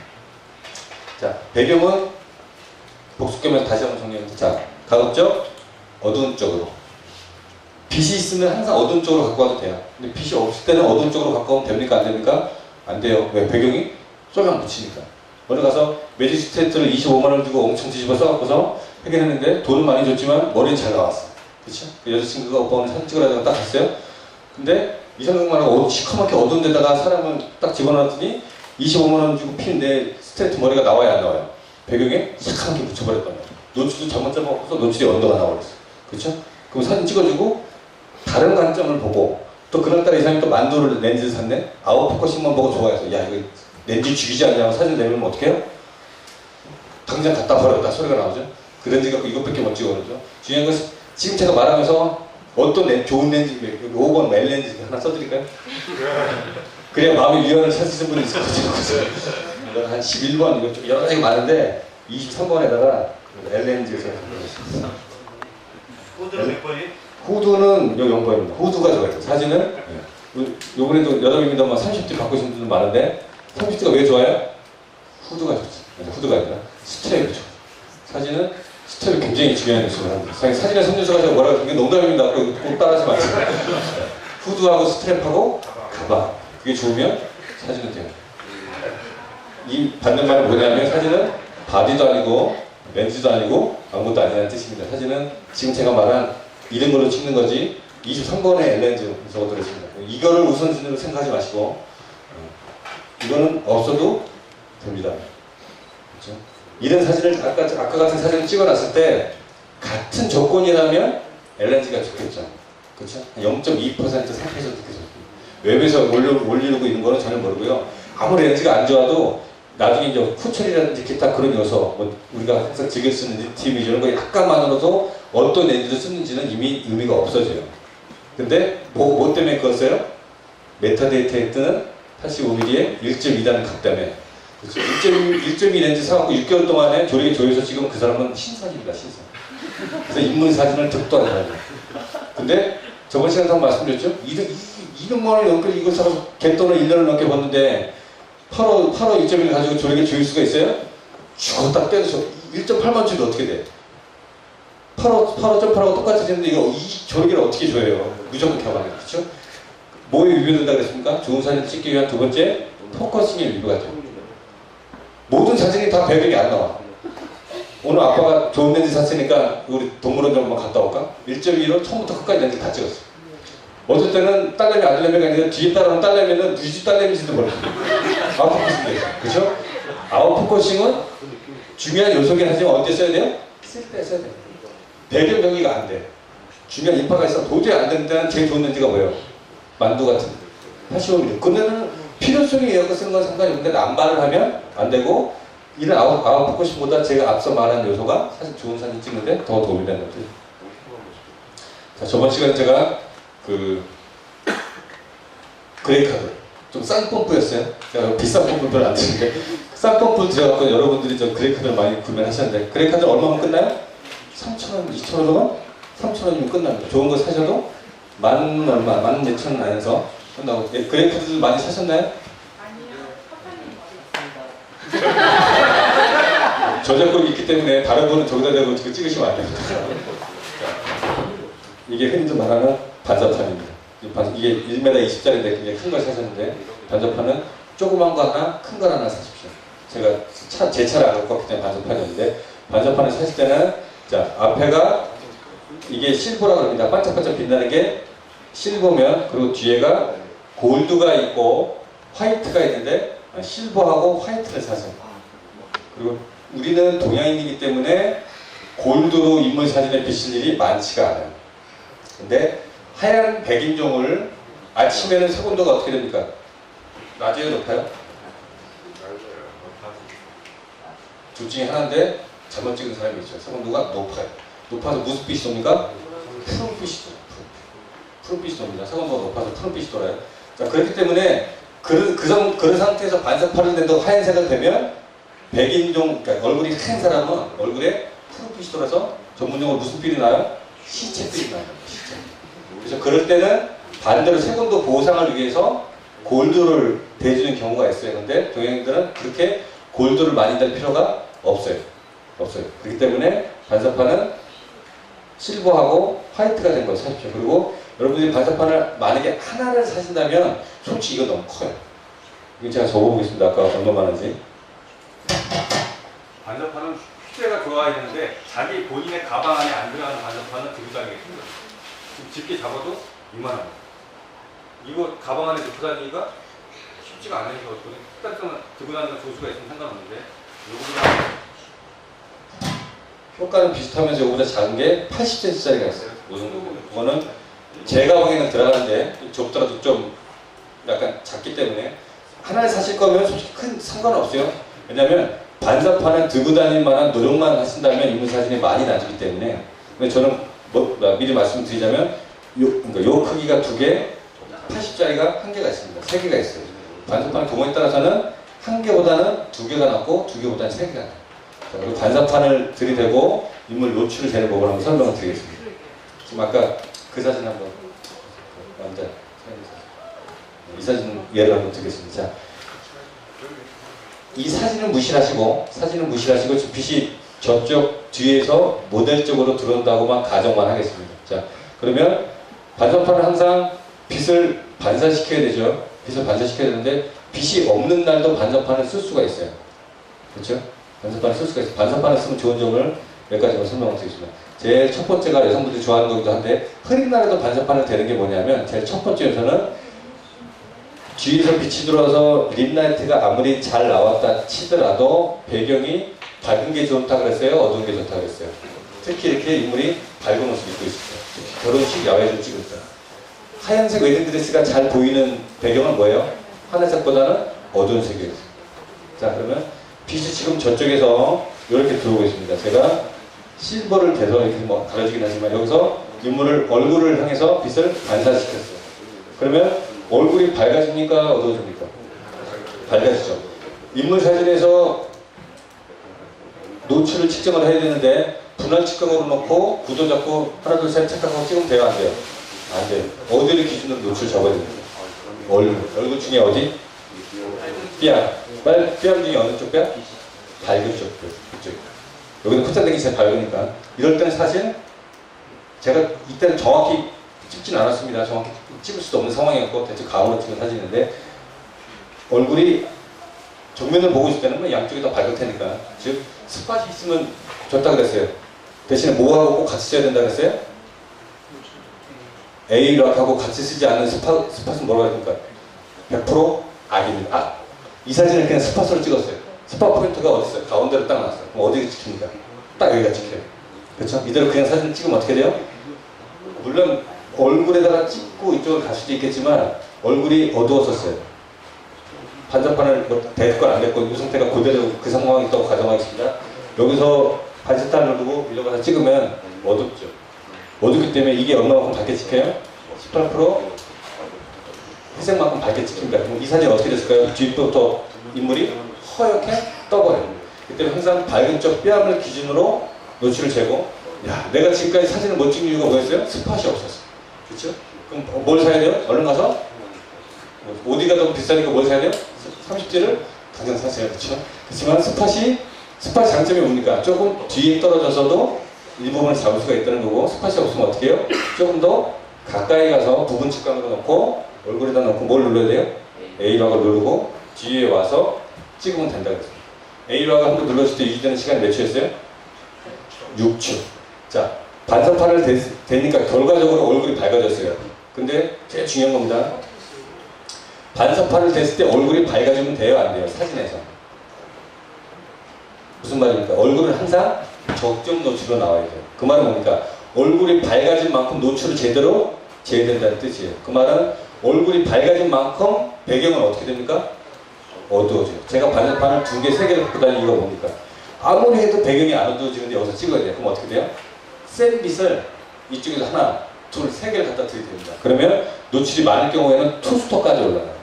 자, 배경은 복습겸에서 다시 한번 정리합니다. 자, 가급적 어두운 쪽으로. 빛이 있으면 항상 어두운 쪽으로 갖고 와도 돼요. 근데 빛이 없을 때는 어두운 쪽으로 갖고 오면 됩니까? 안 됩니까? 안 돼요. 왜? 배경이 쏘면 붙이니까. 어느 가서 매직스테이트를 25만원 주고 엄청 뒤집어 써갖고서 해결했는데 돈은 많이 줬지만 머리는 잘 나왔어. 그쵸? 그 여자친구가 오빠 오늘 사진 찍으라고 딱 갔어요. 근데 이 생각만 하고 시커멓게 어두운 데다가 사람을 딱 집어넣었더니 25만원 주고 피는데 스트레이트 머리가 나와야 안 나와요? 배경에 시커멓게 붙여버렸단 말이에요. 노출도 잘못 잡아서 노출이 언더가 나와버렸어. 그쵸? 그럼 사진 찍어주고 다른 관점을 보고 또 그날따라 이 사람이 또 만두를 렌즈를 샀네? 아웃포커싱만 보고 좋아해서 야 이거 렌즈 죽이지 않냐고 사진 내밀면 어떡해요? 당장 갖다 버렸다 소리가 나오죠? 그 렌즈 갖고 이것밖에 못 찍어버리죠? 중요한 것은 지금 제가 말하면서 어떤 좋은 렌즈, 5번 멜 렌즈 하나 써드릴까요? 그래야 마음의 위안을 찾으시는 분이 있을 것 같아요. 한 11번, 이거 좀 여러 가지가 많은데 23번에다가 L 렌즈에서 후드는 몇 번이? 후드는 여기 0번입니다. 후드가 좋아요. 사진은 요번에도 여담입니다만 30대 바꾸신 분들 많은데 30대가 왜 좋아요? 후드가 좋지. 후드가 아니라 스트랩이 좋아요. 사진은 스텝이 굉장히 중요한 요소를 합니다. 사진의 선조서가 제가 뭐라고 그게 농담입니다. 꼭 따라하지 마세요. 후드하고 스트랩하고 가방. 그게 좋으면 사진은 돼요. 이 받는 말은 뭐냐면 사진은 바디도 아니고 렌즈도 아니고 아무것도 아니라는 뜻입니다. 사진은 지금 제가 말한 이런 걸로 찍는 거지 23번의 L렌즈 적어드렸습니다. 이거를 우선순위로 생각하지 마시고 이거는 없어도 됩니다. 그렇죠? 이런 사진을 아까 같은 사진을 찍어놨을 때 같은 조건이라면 L렌즈가 좋겠죠. 그렇죠? 0.2% 3% 이렇게 좋습니다. 웹에서 올리고 있는 거는 전혀 모르고요. 아무리 렌즈가 안 좋아도 나중에 이제 후천이라든지 기타 그런 요소, 뭐 우리가 항상 즐겨 쓰는 니티미지 이런 거 약간만으로도 어떤 렌즈를 쓰는지는 이미 의미가 없어져요. 근데 뭐 때문에 그걸 써요? 메타데이터에 뜨는 85mm의 1.2라는 값 때문에. 그렇죠. 1.2 렌즈 사갖고 6개월 동안에 조리개 조여서 찍으면 그 사람은 신선입니다, 신선. 그래서 인물 사진을 득도 안 해요. 근데 저번 시간에 한번 말씀드렸죠? 200만 원이 넘게 이걸 사서 갯돈을 1년을 넘게 벌는데 8호 1.1을 가지고 조리개 조일 수가 있어요? 죽었다 떼서 1.8만 주면 어떻게 돼? 8호.8하고 똑같이 되는데 이 조리개를 어떻게 조여요? 무조건 켜봐요. 그렇죠? 뭐에 위배된다 그랬습니까? 좋은 사진 찍기 위한 두 번째, 포커싱에 위배가 돼요. 모든 사진이 다 배경이 안 나와. 오늘 아빠가 좋은 렌즈 샀으니까 우리 동물원 좀 한번 갔다 올까? 1.2로 처음부터 끝까지 렌즈 다 찍었어. 어떨 때는 딸내미 아들내미가 아니라 뒤에 따라오는 딸내미는 뒤집 딸내미인지도 몰라. 아웃포커싱 그렇죠? 아웃포커싱은 중요한 요소긴 하지만 언제 써야 돼요? 쓸 때 써야 돼요. 배경 정리가 안 돼. 중요한 인파가 있어 도저히 안 되는 때는 제일 좋은 렌즈가 뭐예요? 만두 같은 85mm. 근데는 필요성에 의해서 쓰는 건 상관이 없는데 남발을 하면 안 되고 이런 아웃포커싱보다 제가 앞서 말한 요소가 사실 좋은 사진 찍는데 더 도움이 되는 거죠. 자, 저번 시간에 제가 그레이카드 좀 싼 펌프였어요. 제가 비싼 펌프 별로 안 쓰는데 싼 펌프 들여갖고 여러분들이 좀 그레이카드를 많이 구매하셨는데 그레이카드 얼마면 끝나요? 3,000원, 2,000원? 3,000원이면 끝납니다. 좋은 거 사셔도 만 얼마, 14,000원 안에서 끝나고. 예, 그레이카드들 많이 사셨나요? 아니요. 저작권이 있기 때문에 다른 분은 저기다 대고 찍으시면 안 됩니다. 이게 흔히들 말하는 반사판입니다. 이게 1m 20짜리인데 굉장히 큰 걸 사셨는데 반사판은 조그만 거 하나, 큰 거 하나 사십시오. 제가 제 차를 안 갖고 왔기 때문에 반사판이었는데 반사판을 사실 때는 자 앞에가 이게 실버라고 합니다. 반짝반짝 빛나는 게 실버면 그리고 뒤에가 골드가 있고 화이트가 있는데 실버하고 화이트를 사세요. 그리고 우리는 동양인이기 때문에 골드로 인물 사진을 비칠 일이 많지가 않아요. 근데 하얀 백인종을 아침에는 색온도가 어떻게 됩니까? 낮에요, 높아요? 둘 중에 하나인데 잘못 찍은 사람이 있죠. 색온도가 높아요. 높아서 무슨 빛이 돕니까? 푸른빛이 돌아요. 푸른빛이 돕니다. 색온도가 높아서 푸른빛이 돌아요. 자, 그렇기 때문에 그런 상태에서 반사판을 낸다고 하얀색을 되면 백인종, 그러니까 얼굴이 하얀 사람은 얼굴에 푸른빛이 돌아서 전문용어로 무슨 빛이 나요? 시체빛이 나요. 시체. 그래서 그럴 때는 반대로 색온도 보상을 위해서 골드를 대주는 경우가 있어요. 근데 동양인들은 그렇게 골드를 많이 댈 필요가 없어요. 그렇기 때문에 반사판은 실버하고 화이트가 된 걸 사십시오. 그리고 여러분들이 반사판을 만약에 하나를 사신다면 솔직히 이거 너무 커요. 이거 제가 적어보겠습니다. 아까 얼마 많은지. 반사판은 휴대가 좋아야 되는데 자기 본인의 가방 안에 안 들어가는 반사판은 들고 다니기 힘들어요. 지금 집게 잡아도 이만합니다. 이거 가방 안에 넣고 다니기가 쉽지가 않아요. 특단성은 들고 다니는 조수가 있으면 상관없는데 요거는 효과는 비슷하면서 이거보다 작은 게 80cm짜리가 있어요. 이 정도. 그거는 제 가방에는 들어가는데 좁더라도 좀 약간 작기 때문에 하나를 사실 거면 솔직히 큰 상관없어요. 왜냐면 반사판은 들고 다닐 만한 노력만 하신다면 인물 사진이 많이 나지기 때문에. 근데 저는 미리 말씀드리자면 요 크기가 2개, 80짜리가 1개가 있습니다. 3개가 있어요. 반사판 경우에 따라서는 1개보다는 2개가 낫고 2개보다는 3개가 나요. 그리고 반사판을 들이대고 인물 노출을 되는 법을 한번 설명을 드리겠습니다. 지금 아까 그 사진 한번 남자 이 사진 예를 한번 드리겠습니다. 자, 이 사진은 무시하시고 지금 빛이 저쪽 뒤에서 모델 쪽으로 들어온다고만 가정만 하겠습니다. 자, 그러면 반사판은 항상 빛을 반사시켜야 되죠. 빛을 반사시켜야 되는데 빛이 없는 날도 반사판을 쓸 수가 있어요. 그렇죠? 반사판을 쓸 수가 있어요. 반사판을 쓰면 좋은 점을 몇 가지만 설명을 드리겠습니다. 제일 첫 번째가 여성분들이 좋아하는 거기도 한데 흐린 날에도 반사판을 대는 게 뭐냐면 제일 첫 번째 요소는 뒤에서 빛이 들어와서 립라이트가 아무리 잘 나왔다 치더라도 배경이 밝은 게 좋다 그랬어요? 어두운 게 좋다 그랬어요? 특히 이렇게 인물이 밝은 옷을 입고 있어요. 결혼식 야외에서 찍을 때 하얀색 웨딩드레스가 잘 보이는 배경은 뭐예요? 하늘색보다는 어두운 색이에요. 자, 그러면 빛이 지금 저쪽에서 이렇게 들어오고 있습니다. 제가 실버를 대서 이렇게 뭐 가려지긴 하지만 여기서 인물을 얼굴을 향해서 빛을 반사시켰어요. 그러면 얼굴이 밝아집니까? 어두워집니까? 밝아지죠. 인물 사진에서 노출을 측정을 해야 되는데 분할 측정으로 놓고 구도 잡고 하나 둘 셋 착각하고 찍으면 돼요? 안 돼요? 안 돼요. 어디를 기준으로 노출 잡아야 됩니다. 얼굴 중에 어디? 뺨. 뺨 중에 어느 쪽 뺨? 밝은 쪽 뺨. 그쪽. 여기는 콧대기 제일 밝으니까. 이럴 때는 사실 제가 이때는 정확히 찍진 않았습니다. 정확히 찍을 수도 없는 상황이었고 대체 가으로 찍은 사진인데 얼굴이 정면을 보고 있을 때는 양쪽이 다 밝을 테니까 즉 스팟이 있으면 좋다 그랬어요. 대신에 뭐하고 꼭 같이 써야 된다 그랬어요? A락하고 같이 쓰지 않는 스팟은 뭐라고 합니까? 100% 악입니다. 악. 이 사진을 그냥 스팟으로 찍었어요. 스팟 포인트가 어디 있어요? 가운데로 딱 놨어요. 그럼 어디가 찍힙니까? 딱 여기가 찍혀요. 그렇죠? 이대로 그냥 사진 찍으면 어떻게 돼요? 물론 얼굴에다가 찍고 이쪽을 갈 수도 있겠지만 얼굴이 어두웠었어요. 반사판을 뭐 됐건 안 됐건 이 상태가 그대로 그 상황이 있다고 가정하겠습니다. 여기서 반사판을 누르고 밀려가서 찍으면 어둡죠. 어둡기 때문에 이게 얼마만큼 밝게 찍혀요? 18% 회색만큼 밝게 찍힙니다. 그럼 이 사진이 어떻게 됐을까요? 뒤부터 인물이 허옇게 떠버려요. 그때 항상 밝은 쪽 뺨을 기준으로 노출을 재고, 야, 내가 지금까지 사진을 못 찍는 이유가 뭐였어요? 스팟이 없었어. 그렇죠? 그럼 뭘 사야 돼요? 얼른 가서 어디가 더 비싸니까 뭘 사야 돼요? 30D를 당장 사세요. 그렇죠? 그렇지만 스팟이 장점이 뭡니까? 조금 뒤에 떨어져서도 일부분을 잡을 수가 있다는 거고, 스팟이 없으면 어떻게 해요? 조금 더 가까이 가서 부분 측광으로 놓고 얼굴에다 놓고 뭘 눌러야 돼요? A락을 누르고 뒤에 와서 찍으면 된다 그랬어요. A락을 한번 눌렀을 때 유지되는 시간이 몇 초였어요? 6초. 자, 반사판을 대니까 결과적으로 얼굴이 밝아졌어요. 근데 제일 중요한 겁니다. 반사판을 댔을 때 얼굴이 밝아지면 돼요, 안 돼요? 사진에서. 무슨 말입니까? 얼굴은 항상 적정 노출로 나와야 돼요. 그 말은 뭡니까? 얼굴이 밝아진 만큼 노출을 제대로 재야 된다는 뜻이에요. 그 말은 얼굴이 밝아진 만큼 배경은 어떻게 됩니까? 어두워져요. 제가 반사판을 2개, 3개를 갖고 다니는 이유가 뭡니까? 아무리 해도 배경이 안 어두워지는데 여기서 찍어야 돼요. 그럼 어떻게 돼요? 센 빛을 이쪽에서 하나, 둘, 3개를 갖다 드려야 됩니다. 그러면 노출이 많을 경우에는 투스톱까지 올라가요.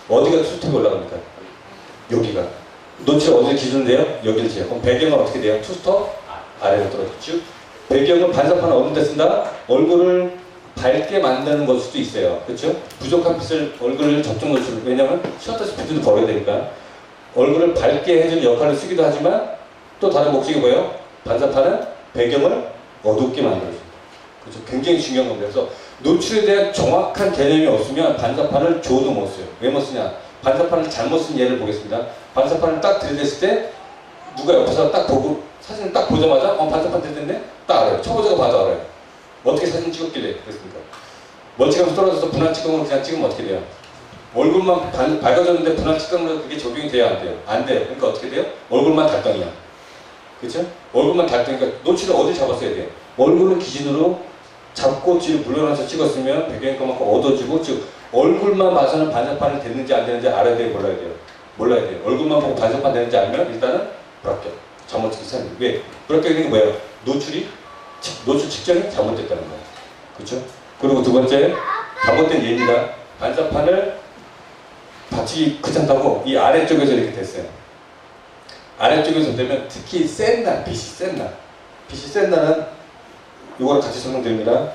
어디가 투스톱이 올라갑니까? 여기가. 노출 어디를 기준으로 돼요? 여기를 재요. 그럼 배경은 어떻게 돼요? 투스톱 아래로 떨어지죠. 배경은 반사판을 어느 데 쓴다? 얼굴을 밝게 만드는 걸 수도 있어요. 그렇죠? 부족한 빛을 얼굴을 적정 노출, 왜냐면 셔터 스피드도 벌어야 되니까 얼굴을 밝게 해주는 역할을 쓰기도 하지만 또 다른 목적이 뭐예요? 반사판은 배경을 어둡게 만들어줍니다. 그렇죠? 굉장히 중요한 겁니다. 그래서 노출에 대한 정확한 개념이 없으면 반사판을 줘도 못 써요. 왜 못 쓰냐? 반사판을 잘못 쓴 예를 보겠습니다. 반사판을 딱 들이댔을 때 누가 옆에서 딱 보고 사진을 딱 보자마자 반사판 들이댔네? 딱 알아요. 초보자가 봐도 알아요. 어떻게 사진 찍었길래 그랬습니까? 멀찌감치 떨어져서 분할 측정으로 그냥 찍으면 어떻게 돼요? 얼굴만 밝아졌는데 분할 측정으로 그게 적용이 돼야 안 돼요? 안 돼요. 그러니까 어떻게 돼요? 얼굴만 달덩이야. 그렇죠? 얼굴만 달덩이니까 노출을 어디 잡았어야 돼요? 얼굴을 기준으로 잡고 뒤로 물러나서 찍었으면 배경이 그만큼 어두워지고, 즉 얼굴만 봐서는 반사판이 됐는지 안 됐는지 알아야 돼요? 몰라야 돼요? 몰라야 돼요. 얼굴만 보고 반사판 되는지 알면 일단은 불합격. 잘못 찍기 시작합니다. 왜? 불합격이 게 뭐예요? 노출 측정이 잘못됐다는 거예요. 그렇죠? 그리고 두 번째, 잘못된 예입니다. 반사판을 받치기 귀찮다고 이 아래쪽에서 이렇게 됐어요. 아래쪽에서 되면 특히 센 날, 빛이 센 날은 이거랑 같이 설명드립니다.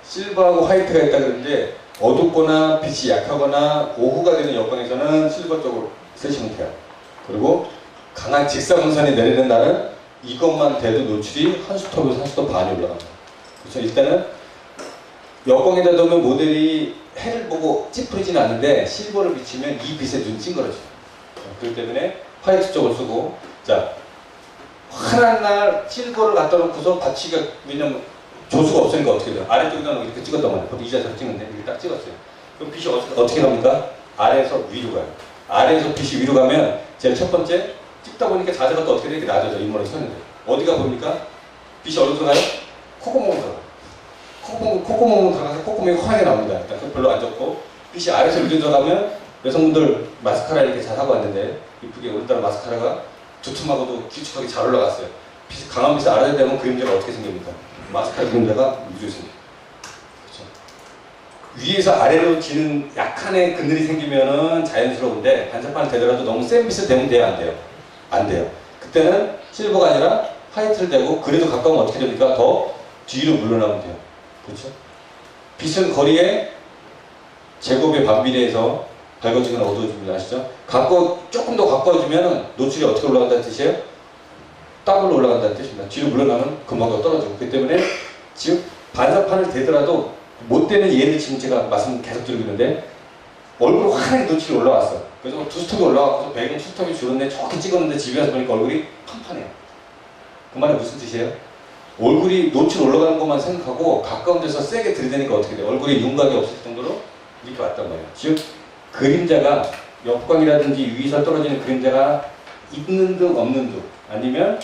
실버하고 화이트가 있다 그러는데 어둡거나 빛이 약하거나 오후가 되는 여건에서는 실버 쪽으로 쓰시면 돼요. 그리고 강한 직사광선이 내리는 날은 이것만 돼도 노출이 한 스톱에서 한 스톱 반이 올라갑니다. 그래서 일단은 여광에다 놓으면 모델이 해를 보고 찌푸리지는 않는데 실버를 비치면 이 빛에 눈 찡그러져요. 그렇기 때문에 화이트 쪽을 쓰고, 자, 환한 날 실버를 갖다 놓고서 받치기가, 왜냐면 조수가 없으니까 어떻게 돼요? 아래쪽에다 놓고 이렇게 찍었단 말이에요. 보통 이 자세로 찍는데 이렇게 딱 찍었어요. 그럼 빛이 어떻게 갑니까? 아래에서 위로 가요. 아래에서 빛이 위로 가면 제일 첫 번째 찍다 보니까 자세가 또 어떻게 돼? 이렇게 낮아져. 인물이 서는데 어디가 보입니까? 빛이 어디로 들어가요? 콧구멍으로 들어가요. 콧구멍으로 들어가서 콧구멍이 환하게 나옵니다. 일단 그거 별로 안 좋고, 빛이 아래에서 위로 들어가면 여성분들 마스카라 이렇게 잘 하고 왔는데 이쁘게 오늘따라 마스카라가 두툼하고도 길쭉하게 잘 올라갔어요. 강한 빛이 아래에 되면 그림자가 어떻게 생깁니까? 마스카라 그림자가 무주해집니다. 그렇죠? 위에서 아래로 지는 약한 애 그늘이 생기면은 자연스러운데 반사판이 되더라도 너무 센 빛을 대면 돼요? 안 돼요? 안 돼요. 그때는 실버가 아니라 화이트를 대고, 그래도 가까우면 어떻게 됩니까? 더 뒤로 물러나면 돼요. 그렇죠? 빛은 거리에 제곱의 반비례해서 밝아지거나 어두워집니다. 아시죠? 조금 더 가까워지면 노출이 어떻게 올라간다는 뜻이에요? 더블로 올라간다는 뜻입니다. 뒤로 물러나면 금방 더 떨어지고. 그렇기 때문에 지금 반사판을 대더라도 못 되는 예를 지금 제가 말씀 계속 드리고 있는데 얼굴 환하게 노출이 올라왔어. 그래서 두 스톱이 올라가서 배경 두 스톱이 줄었네 좋게 찍었는데 집에 와서 보니까 얼굴이 판판해요. 그 말은 무슨 뜻이에요? 얼굴이 노출 올라가는 것만 생각하고 가까운 데서 세게 들이대니까 어떻게 돼요? 얼굴에 윤곽이 없을 정도로 이렇게 왔단 말이에요. 즉 그림자가 옆광이라든지 위에서 떨어지는 그림자가 있는 듯 없는 듯 아니면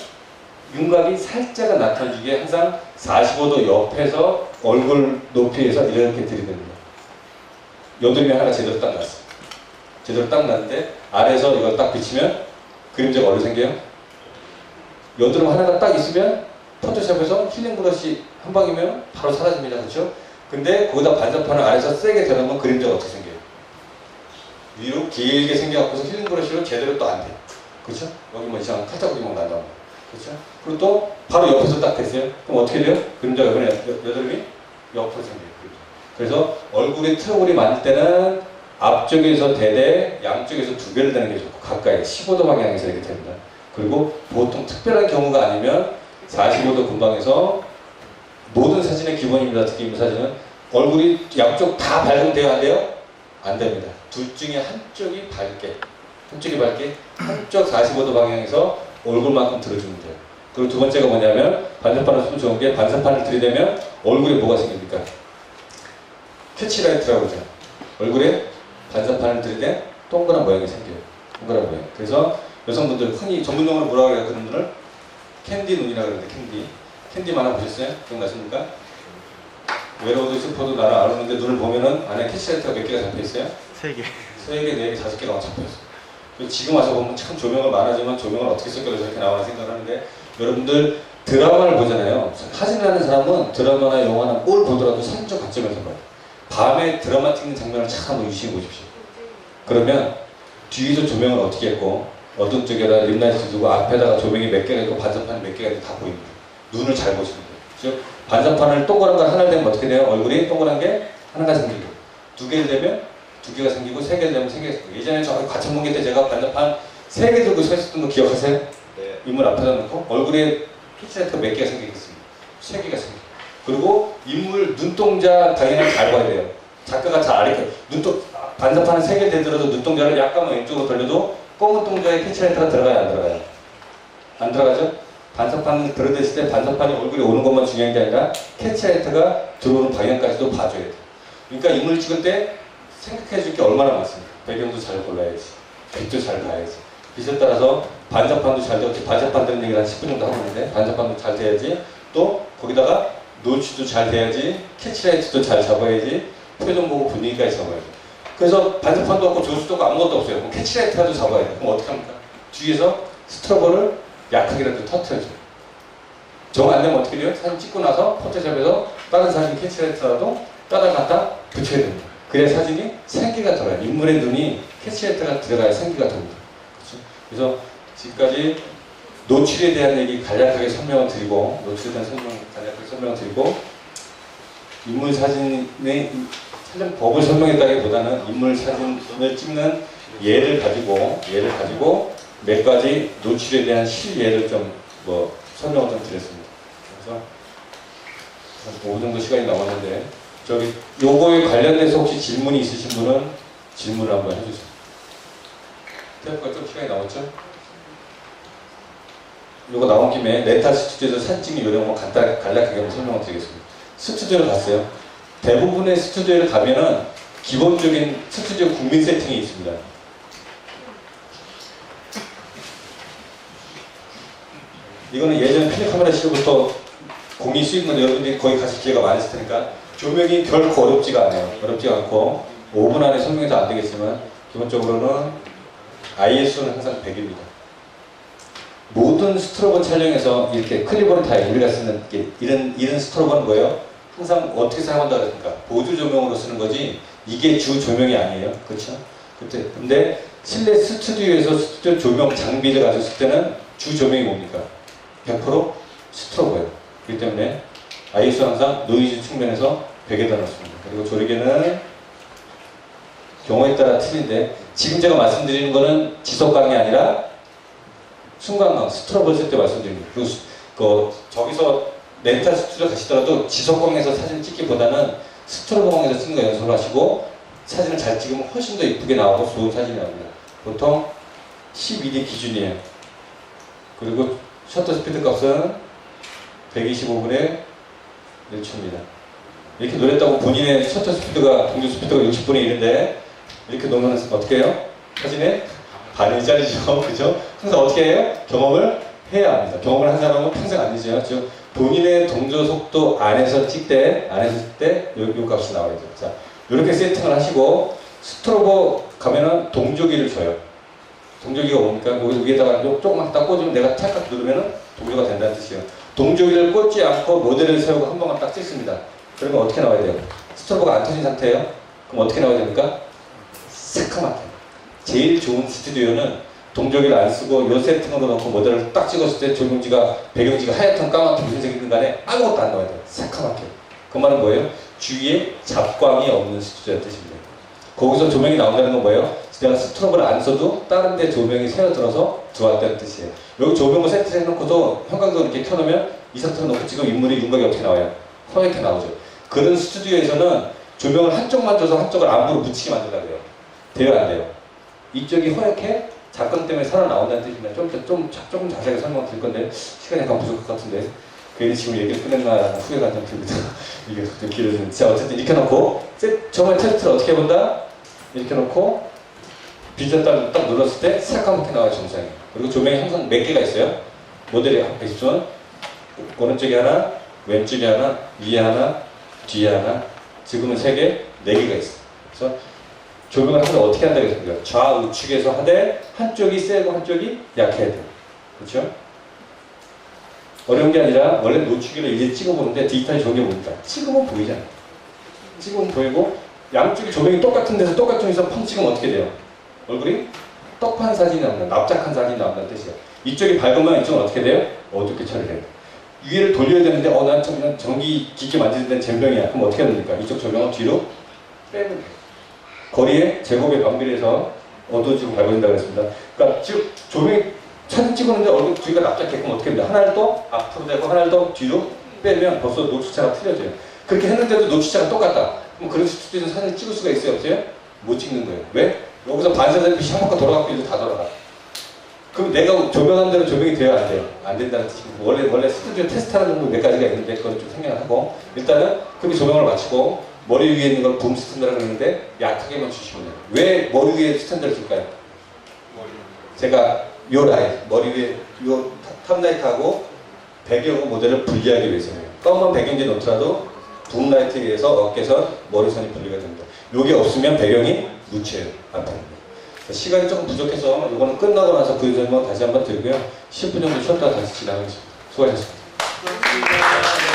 윤곽이 살짝 나타나주기에 항상 45도 옆에서 얼굴 높이에서 이렇게 들이댑니다. 여드름이 하나 제대로 딱 났어. 제대로 딱 났는데 아래에서 이걸 딱 비치면 그림자가 어디로 생겨요? 여드름 하나가 딱 있으면 포토샵에서 힐링 브러쉬 한 방이면 바로 사라집니다. 그렇죠? 근데 거기다 반사판을 아래에서 세게 대놓으면 그림자가 어떻게 생겨요? 위로 길게 생겨갖고서 힐링 브러쉬로 제대로 또 안 돼요. 그렇죠? 여기 뭐 이상한 칼자국이 막 난다고. 그렇죠? 그리고 또 바로 옆에서 딱 됐어요. 그럼 어떻게 돼요? 그림자가 이번에 여드름이 옆으로 생겨요. 그래서 얼굴이 트러블이 많을 때는 앞쪽에서 대대, 양쪽에서 두 배를 되는 게 좋고 가까이 15도 방향에서 이렇게 됩니다. 그리고 보통 특별한 경우가 아니면 45도 근방에서 모든 사진의 기본입니다. 특히 이 사진은 얼굴이 양쪽 다 밝으면 돼요? 안 돼요? 안 됩니다. 둘 중에 한쪽이 밝게 한쪽 45도 방향에서 얼굴만큼 들어주면 돼요. 그리고 두 번째가 뭐냐면 반사판을 쓰면 좋은 게 반사판을 들이대면 얼굴에 뭐가 생깁니까? 캐치라이트라고 그러죠. 얼굴에 반사판을 들이댄 동그란 모양이 생겨요. 동그란 모양. 그래서 여성분들 흔히 전문용어로 뭐라고 해요? 그런 분을 캔디 눈이라고 그러는데 캔디 만화 보셨어요? 기억나십니까? 외로워도 슬퍼도 나를 안 오는데 눈을 보면은 안에 캐치라이트가 몇 개가 잡혀있어요? 3개. 3개, 4개, 5개가 잡혀있어요. 지금 와서 보면 참 조명을 많아지만 조명을 어떻게 썼길래 저렇게 나오나 생각을 하는데 여러분들 드라마를 보잖아요. 사진을 하는 사람은 드라마나 영화나 뭘 보더라도 사진적 관점에서 봐요. 밤에 드라마 찍는 장면을 참 한번 유심히 보십시오. 그러면 뒤에서 조명을 어떻게 했고 어떤 쪽에다 림라이트 두고 앞에다가 조명이 몇 개가 있고 반사판이 몇 개가 있고 다 보입니다. 눈을 잘 보시면 돼요. 즉 반사판을 동그란 걸 하나 되면 어떻게 돼요? 얼굴이 동그란 게 하나가 생기고 두 개를 되면 두 개가 생기고 세 개를 되면 세 개가 생기고 예전에 저 과천문기 때 제가 반사판 3개 들고 서 있었던 거 기억하세요? 네. 인물 앞에다 놓고 얼굴에 피치라이트가 몇 개가 생기겠습니까? 3개가 생기고 그리고 인물 눈동자 당연히 잘 봐야 돼요. 작가가 잘 알려. 반사판은 3개 되더라도 눈동자를 약간만 왼쪽으로 돌려도 검은 동자에 캐치라이트가 들어가요? 안 들어가요? 안 들어가죠? 반사판을 들어댔을 때 반사판이 얼굴에 오는 것만 중요한 게 아니라 캐치라이트가 들어오는 방향까지도 봐줘야 돼요. 그러니까 인물을 찍을 때 생각해 줄 게 얼마나 많습니까? 배경도 잘 골라야지. 빛도 잘 봐야지. 빛에 따라서 반사판도 잘 되고 반사판 되는 얘기를 한 10분 정도 하고 있는데 반사판도 잘 돼야지. 또 거기다가 노출도 잘 돼야지. 캐치라이트도 잘 잡아야지. 표정 보고 분위기까지 잡아야지. 그래서 반사판도 없고 조수도 없고 아무것도 없어요. 그럼 캐치라이트라도 잡아야 돼요. 그럼 어떻게 합니까? 뒤에서 스트로보를 약하게라도 터트려줘요. 정 안 되면 어떻게 돼요? 사진 찍고 나서 포토샵에서 다른 사진 캐치라이트라도 따라 갖다 붙여야 됩니다. 그래야 사진이 생기가 돌아요. 인물의 눈이 캐치라이트가 들어가야 생기가 돕니다. 그렇죠? 그래서 지금까지 노출에 대한 얘기 간략하게 설명을 드리고 노출에 대한 간략하게 설명을 드리고 인물 사진의 법을 설명했다기보다는 인물 사진을 찍는 예를 가지고 몇 가지 노출에 대한 실예를 좀 설명을 좀 드렸습니다. 그래서 한 5 정도 시간이 남았는데 요거에 관련돼서 혹시 질문이 있으신 분은 질문을 한번 해주세요. 태엽과 좀 시간이 남았죠? 요거 나온 김에 렌탈 스튜디오에서 사진 찍는 요령 간략하게 한번 설명을 드리겠습니다. 스튜디오를 갔어요. 대부분의 스튜디오를 가면은 기본적인 스튜디오 국민 세팅이 있습니다. 이거는 예전 필름카메라 시절부터 공이 쓰인 건데 여러분들이 거기 가실 기회가 많으실 테니까 조명이 결코 어렵지가 않아요. 어렵지 않고 5분 안에 설명이 다 안 되겠지만 기본적으로는 ISO는 항상 100입니다. 모든 스트로보 촬영에서 이렇게 클리버는 다 우리가 쓰는 이런 스트로보는 뭐예요? 항상 어떻게 사용한다고 했습니까? 보조 조명으로 쓰는 거지 이게 주 조명이 아니에요. 그렇죠? 근데 실내 스튜디오에서 스튜디오 조명 장비를 가졌을 때는 주 조명이 뭡니까? 100% 스트로보예요. 그렇기 때문에 ISO 항상 노이즈 측면에서 100에다 넣습니다. 그리고 조리개는 경우에 따라 틀린데 지금 제가 말씀드리는 거는 지속광이 아니라 순간광, 스트로보를 쓸 때 말씀드립니다. 그리고 저기서 렌탈 스튜디오 가시더라도 지속광에서 사진 찍기보다는 스트로보광에서 찍는 거 연습을 하시고 사진을 잘 찍으면 훨씬 더 이쁘게 나오고 좋은 사진이 나옵니다. 보통 12D 기준이에요. 그리고 셔터 스피드 값은 125분의 1초입니다. 이렇게 노렸다고 본인의 셔터 스피드가, 동조 스피드가 60분의 1인데 이렇게 놓으면 어떻게 해요? 사진에 반응이 짜리죠. 그죠? 항상 어떻게 해요? 경험을 해야 합니다. 경험을 한 사람은 평생 안 되죠. 즉 본인의 동조 속도 안에서 찍 때, 요 값이 나와야죠. 자, 이렇게 세팅을 하시고 스트로보 가면은 동조기를 줘요. 동조기가 뭡니까? 거기 위에다가 조금만 딱 꽂으면 내가 찰칵 누르면은 동조가 된다는 뜻이에요. 동조기를 꽂지 않고 모델을 세우고 한 번만 딱 찍습니다. 그러면 어떻게 나와야 돼요? 스트로보가 안 터진 상태예요. 그럼 어떻게 나와야 됩니까? 새카맣게. 제일 좋은 스튜디오는 동조기를 안 쓰고 요 세팅으로 놓고 모델을 딱 찍었을 때 조명지가, 배경지가 하얗든 까맣든 무슨 색이든 간에 아무것도 안 나와야 돼요. 새카맣게. 그 말은 뭐예요? 주위에 잡광이 없는 스튜디오의 뜻입니다. 거기서 조명이 나온다는 건 뭐예요? 내가 스트로브를 안 써도 다른 데 조명이 새어들어서 들어왔다는 뜻이에요. 여기 조명을 세트해 놓고도 형광등 이렇게 켜놓으면 이 상태로 놓고 지금 인물이 윤곽이 어떻게 나와요? 허옇게 나오죠. 그런 스튜디오에서는 조명을 한쪽만 줘서 한쪽을 안으로 묻히게 만들라 그래요. 돼요, 안 돼요? 이쪽이 허옇게 작광 때문에 살아나온다는 뜻입니다. 조금 자세하게 설명드릴 건데 시간이 약간 부족할 것 같은데 괜히 지금 얘기를 끝냈나 후회가 좀 듭니다. 이게 좀 길어지는데. 자, 어쨌든 이렇게 놓고 저번에 테스트를 어떻게 해본다? 이렇게 놓고 비전 딱 눌렀을 때 새까맣게 나와요, 정상이. 그리고 조명이 항상 몇 개가 있어요. 모델이 앞에 있으면 오른쪽에 하나, 왼쪽에 하나, 위에 하나, 뒤에 하나, 지금은 3개, 4개가 있어요. 그래서 조명을 항상 어떻게 한다고 했습니까? 좌우측에서 하되 한쪽이 세고 한쪽이 약해야 돼요. 그렇죠? 어려운 게 아니라 원래 노출기를 이제 찍어보는데 디지털이 좋은 게 뭡니까? 찍으면 보이잖아요. 찍으면 보이고 양쪽이 조명이 똑같은 데서 똑같은 데서 펑 찍으면 어떻게 돼요? 얼굴이 떡판 사진이 나온다. 납작한 사진이 나온다는 뜻이에요. 이쪽이 밝으면 이쪽은 어떻게 돼요? 어둡게 처리해요. 위를 돌려야 되는데 난 좀 전기 기계 만지는 데는 젬병이야. 그럼 어떻게 해야 됩니까? 이쪽 조명을 뒤로 빼면 돼요. 거리의 제곱에 반비례해서 어두워지고 밝아진다고 했습니다. 그러니까 즉 조명이 사진 찍었는데 얼굴 뒤가 납작했고 어떻게 됩니까? 하나를 더 앞으로 되고 하나를 더 뒤로 빼면 벌써 노출차가 틀려져요. 그렇게 했는데도 노출차가 똑같다. 그럼 그런 스튜디오에서 사진을 찍을 수가 있어요? 없어요? 못 찍는 거예요. 왜? 여기서 반사된 빛이 한 바퀴 돌아가고 이제 다 돌아가. 그럼 내가 조명한 대로 조명이 돼요? 안 돼요? 안 된다는 뜻입니다. 원래 스튜디오 테스트하는 정도 몇 가지가 있는데 그걸 좀 생각하고 일단은 그렇게 조명을 맞추고 머리 위에 있는 걸 붐 스탠드라고 그러는데 약하게만 주시면 돼요. 왜 머리 위에 스탠드를 줄까요? 제가 요 라인, 머리 위에 요 탑라이트하고 배경 모델을 분리하기 위해서예요. 검은 배경지 놓더라도 붐 라이트에 의해서 어깨선, 머리선이 분리가 됩니다. 요게 없으면 배경이 묻혀요. 안 탑니다. 시간이 조금 부족해서 이거는 끝나고 나서 그 설명 다시 한번 드리고요. 10분 정도 쉬었다가 다시 진행하겠습니다. 수고하셨습니다.